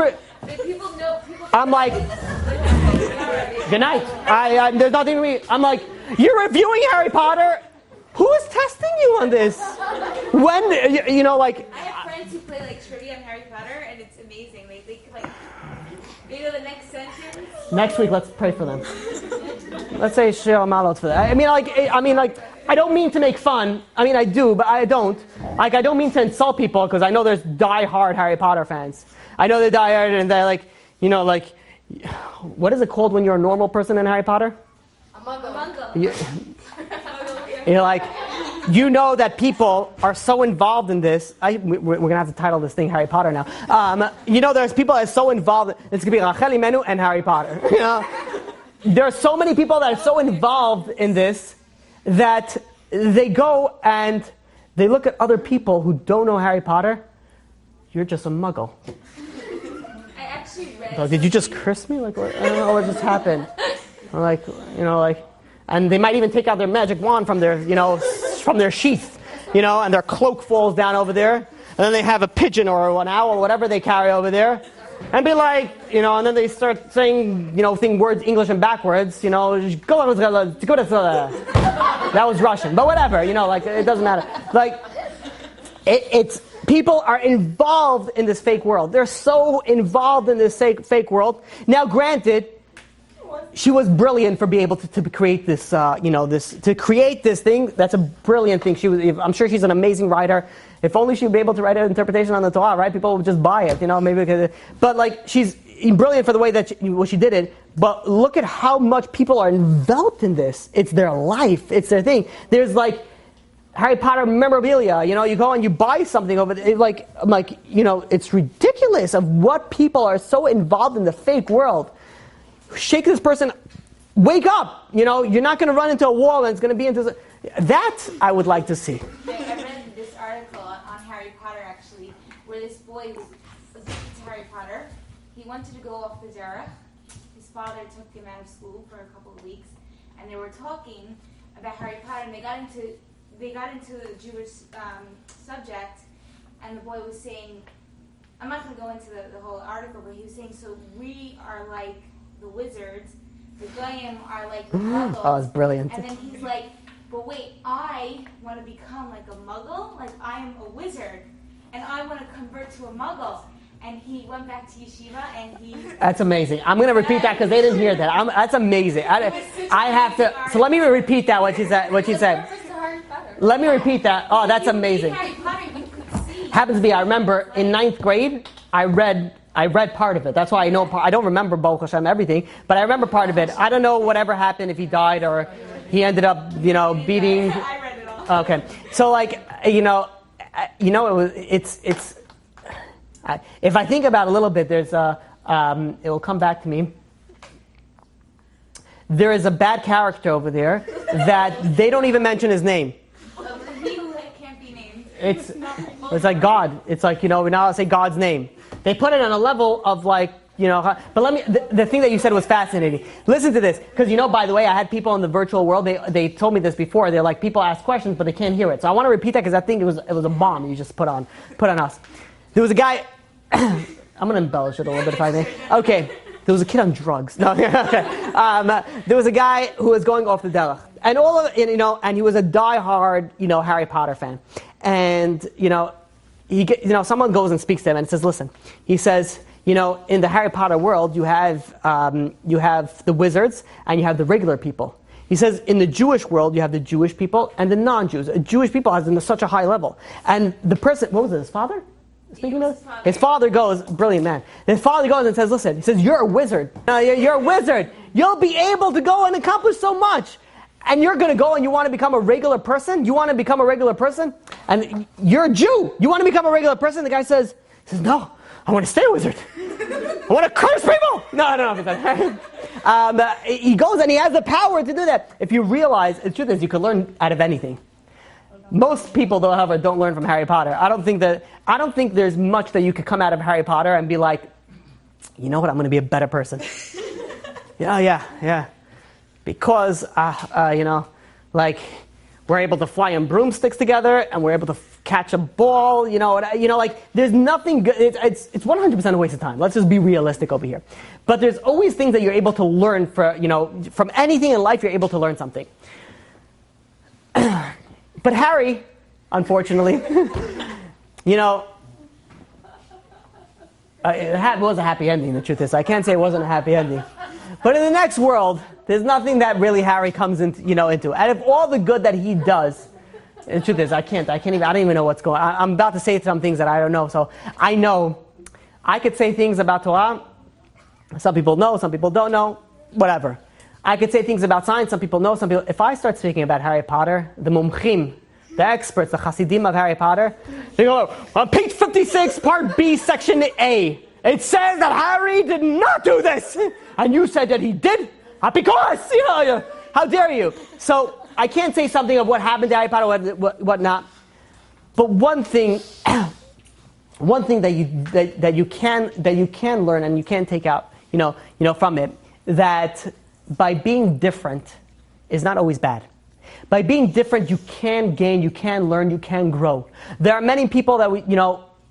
B: I'm like, good night. There's nothing to read. I'm like, you're reviewing Harry Potter? Who is testing you on this? When,
C: I have friends who play trivia on Harry Potter, and it's amazing. They know the next sentence.
B: Next week, let's pray for them. Let's say Shir Malot for that. I don't mean to make fun. I do, but I don't. I don't mean to insult people because I know there's die-hard Harry Potter fans. I know they're die-hard and they're what is it called when you're a normal person in Harry Potter?
C: A muggle.
B: You're like, you know that people are so involved in this. We're going to have to title this thing Harry Potter now. You know, there's people that are so involved. It's going to be Rachel Imenu and Harry Potter. You know? There are so many people that are so involved in this that they go and they look at other people who don't know Harry Potter. You're just a muggle.
C: I actually read.
B: So, did you just curse me? Like, what, I don't know what just happened. Or like, you know, like, and they might even take out their magic wand from their, you know, from their sheath, you know, and their cloak falls down over there, and then they have a pigeon or an owl or whatever they carry over there, and be like, you know, and then they start saying, you know, words English and backwards, you know, that was Russian, but whatever, you know, like, it doesn't matter. Like, it's people are involved in this fake world. They're so involved in this fake world. Now, granted, she was brilliant for being able to create this, to create this thing. That's a brilliant thing. I'm sure she's an amazing writer. If only she'd be able to write an interpretation on the Torah, right? People would just buy it, you know, maybe because, but like, she's brilliant for the way that she did it. But look at how much people are enveloped in this. It's their life. It's their thing. There's like Harry Potter memorabilia, you know, you go and you buy something over it, like, you know, it's ridiculous of what people are so involved in the fake world. Shake this person, wake up, you know, you're not going to run into a wall and it's going to be into that. I would like to see.
C: I read this article on Harry Potter, actually, where this boy was into Harry Potter. He wanted to go off the Zerach. His father took him out of school for a couple of weeks, and they were talking about Harry Potter, and they got into a Jewish subject, and the boy was saying, I'm not going to go into the whole article, but he was saying, so we are like the wizards, the Goyim are like the muggles.
B: Oh, it's brilliant.
C: And then he's like, but wait, I want to become like a muggle? Like, I am a wizard, and I want to convert to a muggle. And he went back to yeshiva, and he...
B: That's amazing. I'm going to repeat that because they didn't hear that. That's amazing. I have to... So let me repeat that, what she said. Let me repeat that. Oh, that's amazing. Happens to be, I remember, in 9th grade, I read part of it. That's why I know. I don't remember Baruch Hashem everything, but I remember part of it. I don't know whatever happened, if he died or he ended up, you know, beating.
C: I read it all.
B: Okay, so like, it's. If I think about it a little bit, there's it will come back to me. There is a bad character over there that they don't even mention his name.
C: He who can't be named.
B: It's like God. It's like, you know, we're not allowed to say God's name. They put it on a level of like, you know, but let me, the thing that you said was fascinating. Listen to this, because you know, by the way, I had people in the virtual world, they told me this before, they're like, people ask questions, but they can't hear it. So I want to repeat that because I think it was a bomb you just put on us. There was a guy, I'm going to embellish it a little bit if I may. Okay, there was a kid on drugs. No, okay. There was a guy who was going off the derech. And all of it, you know, and he was a diehard, you know, Harry Potter fan. And, you know, someone goes and speaks to him and says, listen, he says, you know, in the Harry Potter world, you have the wizards and you have the regular people. He says, in the Jewish world, you have the Jewish people and the non-Jews. Jewish people has them to such a high level. And the person, what was it, his father? Speaking of his father goes, brilliant man. His father goes and says, listen, he says, you're a wizard. You're a wizard. You'll be able to go and accomplish so much. And you're going to go and you want to become a regular person? You want to become a regular person? And you're a Jew. You want to become a regular person? The guy says, no, I want to stay a wizard. I want to curse people. No, I don't know if it's that. He goes and he has the power to do that. If you realize, the truth is you can learn out of anything. Most people, though, however, don't learn from Harry Potter. I don't think there's much that you could come out of Harry Potter and be like, you know what, I'm going to be a better person. Yeah. Because, you know, like, we're able to fly on broomsticks together, and we're able to catch a ball, you know, like, there's nothing good. It's 100% a waste of time. Let's just be realistic over here. But there's always things that you're able to learn from anything in life, you're able to learn something. But Harry, unfortunately, you know, it was a happy ending, the truth is. I can't say it wasn't a happy ending. But in the next world, there's nothing that really Harry comes into. And if all the good that he does, the truth is, I don't even know what's going on. I'm about to say some things that I don't know. So I know I could say things about Torah. Some people know, some people don't know, whatever. I could say things about science. Some people know, some people... If I start speaking about Harry Potter, the mumchim, the experts, the Hasidim of Harry Potter, they go, on page 56, part B, section A, it says that Harry did not do this. And you said that he did? Because, how dare you? So I can't say something of what happened to Harry Potter, what not. But one thing that you can learn and you can take out, from it, that by being different is not always bad. By being different, you can gain, you can learn, you can grow. There are many people that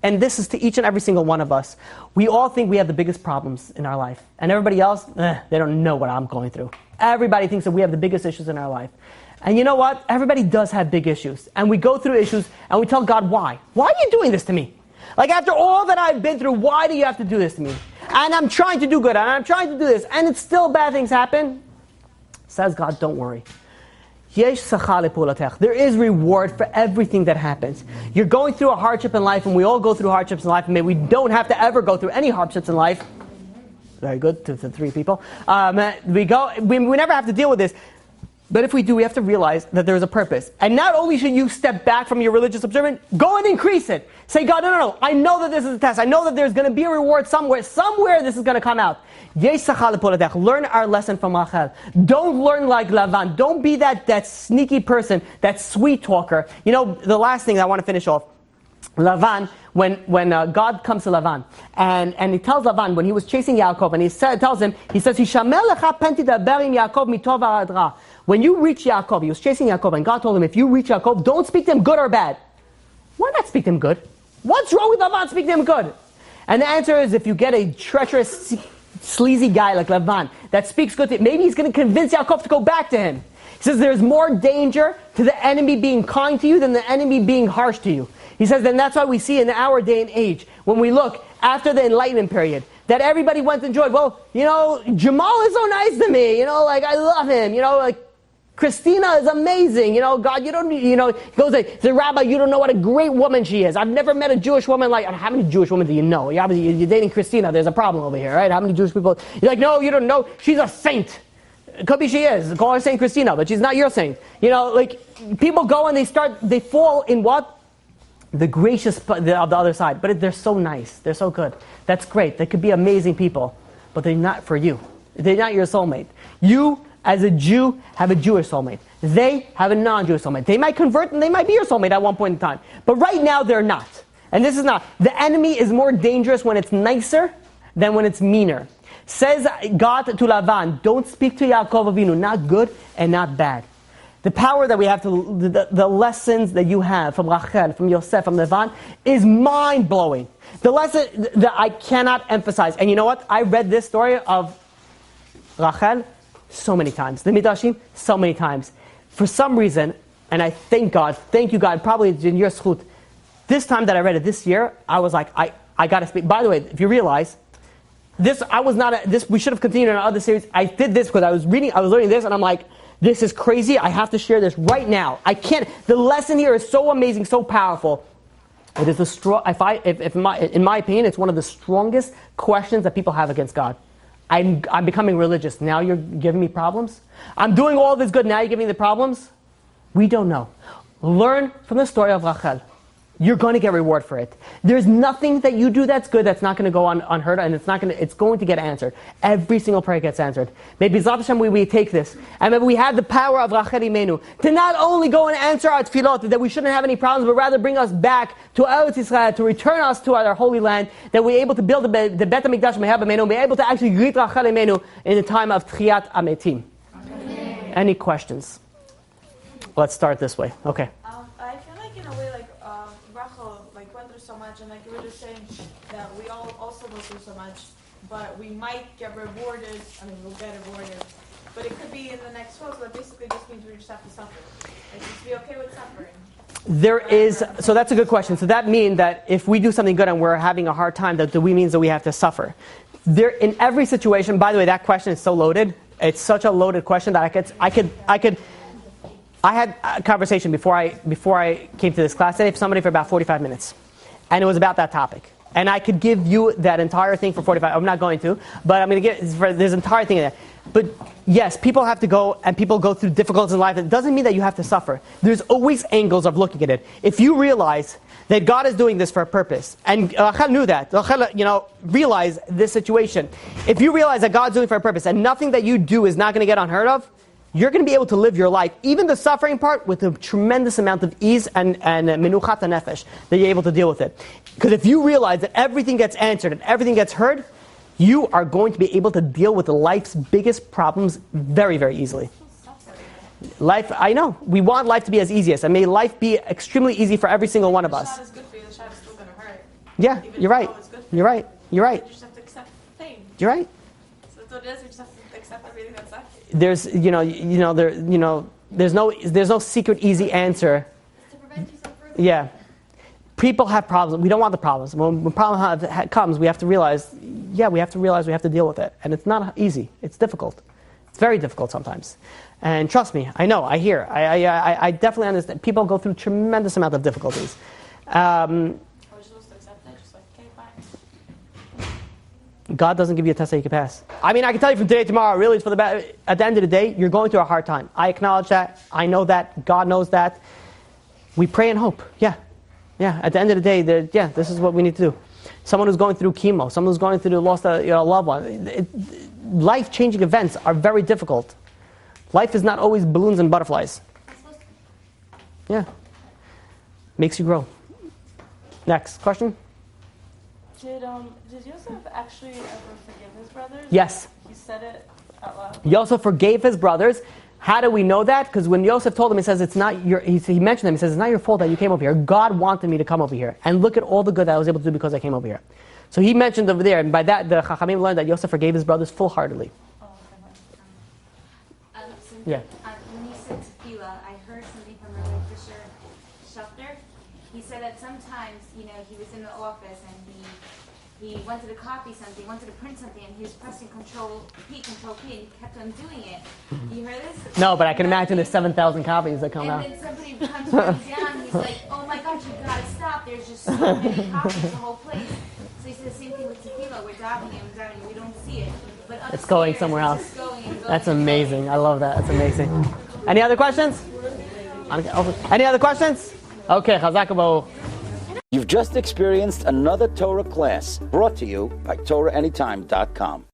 B: and this is to each and every single one of us. We all think we have the biggest problems in our life. And everybody else, they don't know what I'm going through. Everybody thinks that we have the biggest issues in our life. And you know what? Everybody does have big issues. And we go through issues and we tell God, why? Why are you doing this to me? Like, after all that I've been through, why do you have to do this to me? And I'm trying to do good, and I'm trying to do this, and it's still bad things happen. Says God, don't worry. There is reward for everything that happens. You're going through a hardship in life, and we all go through hardships in life, and maybe we don't have to ever go through any hardships in life. Very good, to 3 people. We never have to deal with this. But if we do, we have to realize that there is a purpose. And not only should you step back from your religious observance, go and increase it. Say, God, no. I know that this is a test. I know that there's going to be a reward somewhere. Somewhere this is going to come out. Learn our lesson from Rachel. Don't learn like Lavan. Don't be that sneaky person, that sweet talker. The last thing I want to finish off. Lavan, when God comes to Lavan, and he tells Lavan, when he was chasing Yaakov, and he tells him, Hishamel lecha penti daber im Yaakov mitov va'ad ra. When you reach Yaakov, he was chasing Yaakov, and God told him, if you reach Yaakov, don't speak to him good or bad. Why not speak to him good? What's wrong with Lavan speaking to him good? And the answer is, if you get a treacherous, sleazy guy like Lavan that speaks good to him, maybe he's going to convince Yaakov to go back to him. He says there's more danger to the enemy being kind to you than the enemy being harsh to you. He says, then that's why we see in our day and age, when we look after the Enlightenment period, that everybody went and enjoyed. Well, Jamal is so nice to me. I love him. Christina is amazing. God, you don't, he goes like, the Rabbi, you don't know what a great woman she is. I've never met a Jewish woman like, how many Jewish women do you know? You're dating Christina, there's a problem over here, right? How many Jewish people? You're like, no, you don't know. She's a saint. Could be she is. Call her Saint Christina, but she's not your saint. People go and they fall in what? The gracious of the other side. But they're so nice. They're so good. That's great. They could be amazing people. But they're not for you. They're not your soulmate. You, as a Jew, have a Jewish soulmate. They have a non-Jewish soulmate. They might convert and they might be your soulmate at one point in time. But right now, they're not. And this is not. The enemy is more dangerous when it's nicer than when it's meaner. Says God to Lavan, don't speak to Yaakov Avinu, not good and not bad. The power that we have the lessons that you have from Rachel, from Yosef, from Lavan is mind-blowing. The lesson that I cannot emphasize. And you know what? I read this story of Rachel so many times. The Midrashim, so many times. For some reason, and I thank you God, probably it's in your schut. This time that I read it this year, I was like, I got to speak. By the way, if you realize, we should have continued in our other series. I did this because I was learning this, and I'm like, this is crazy. I have to share this right now. I can't. The lesson here is so amazing, so powerful. It is in my opinion, it's one of the strongest questions that people have against God. I'm becoming religious. Now you're giving me problems? I'm doing all this good. Now you're giving me the problems? We don't know. Learn from the story of Rachel. You're going to get reward for it. There's nothing that you do that's good that's not going to go unheard, and it's going to get answered. Every single prayer gets answered. Maybe Zat Hashem, we take this, and maybe we have the power of Rachel Imenu to not only go and answer our tefillot, that we shouldn't have any problems, but rather bring us back to Eretz Yisrael, to return us to our holy land, that we're able to build the Bet HaMikdash Me'eh B'Meinu, we're able to actually greet Rachel Imenu in the time of Tchiyat Ametim. Any questions? Let's start this way. Okay.
D: I feel like in a way, Rachel went through so much, and you were just saying that we all also go through so much, but we might get rewarded. We'll get rewarded, but it could be in the next world. So that basically just means we just have to suffer. Just be okay with suffering.
B: So that's a good question. So that means that if we do something good and we're having a hard time, that means that we have to suffer. In every situation, by the way, that question is so loaded. It's such a loaded question that I had a conversation before I came to this class today with somebody for about 45 minutes. And it was about that topic. And I could give you that entire thing for 45. I'm not going to, but I'm going to get this entire thing in there. But yes, people have to go, and people go through difficulties in life. It doesn't mean that you have to suffer. There's always angles of looking at it. If you realize that God is doing this for a purpose, and Rachel knew that, Rachel, realize this situation. If you realize that God's doing it for a purpose, and nothing that you do is not going to get unheard of, you're going to be able to live your life, even the suffering part, with a tremendous amount of ease and menuchat nefesh, that you're able to deal with it. Because if you realize that everything gets answered and everything gets heard, you are going to be able to deal with life's biggest problems very, very easily. Life, I know, we want life to be as easy as, and may life be extremely easy for every single one of us.
D: The shot is good for you, the shot is still going to hurt.
B: Yeah, you're right. You're right. You're right.
D: You just have to accept pain.
B: You're right.
D: So that's what it is, we just have to accept everything that's sucks.
B: There's, there's no secret easy answer.
C: To prevent you from further.
B: Yeah. People have problems. We don't want the problems. When problem comes, we have to realize, we have to deal with it. And it's not easy. It's difficult. It's very difficult sometimes. And trust me, I know, I hear. I definitely understand. People go through tremendous amount of difficulties.
D: Are we supposed to accept that? Just like, okay, fine.
B: God doesn't give you a test that you can pass. I mean, I can tell you from today to tomorrow, really, it's for the best. At the end of the day, you're going through a hard time. I acknowledge that. I know that. God knows that. We pray and hope. Yeah. At the end of the day, this is what we need to do. Someone who's going through chemo, someone who's going through the lost a loved one. Life-changing events are very difficult. Life is not always balloons and butterflies. Yeah. Makes you grow. Next question?
E: Did Yosef actually ever forgive his brothers?
B: Yes.
E: He said it out loud.
B: Yosef forgave his brothers. How do we know that? Because when Yosef told him, he says, it's not your, he mentioned them, he says, it's not your fault that you came over here. God wanted me to come over here. And look at all the good that I was able to do because I came over here. So he mentioned over there, and by that, the Chachamim learned that Yosef forgave his brothers full-heartedly. Yeah.
C: When you said tefillah, I heard something from Rabbi Fisher Schachter. He said that sometimes, he was in the office and he wanted to copy something, wanted to print something, and he was pressing Control P, and he kept on doing it. You heard this?
B: No, but I can imagine the 7,000 copies that come out.
C: And then somebody comes running down, he's like, oh my gosh, you gotta stop, there's just so many copies, the whole place. So he said the same thing with tefillah, we're davening, we don't see it. But
B: it's going somewhere else.
C: It's going and going.
B: That's amazing. I love that. That's amazing. Any other questions? Any other questions? Okay, Chazak Baruch.
A: You've just experienced another Torah class brought to you by TorahAnytime.com.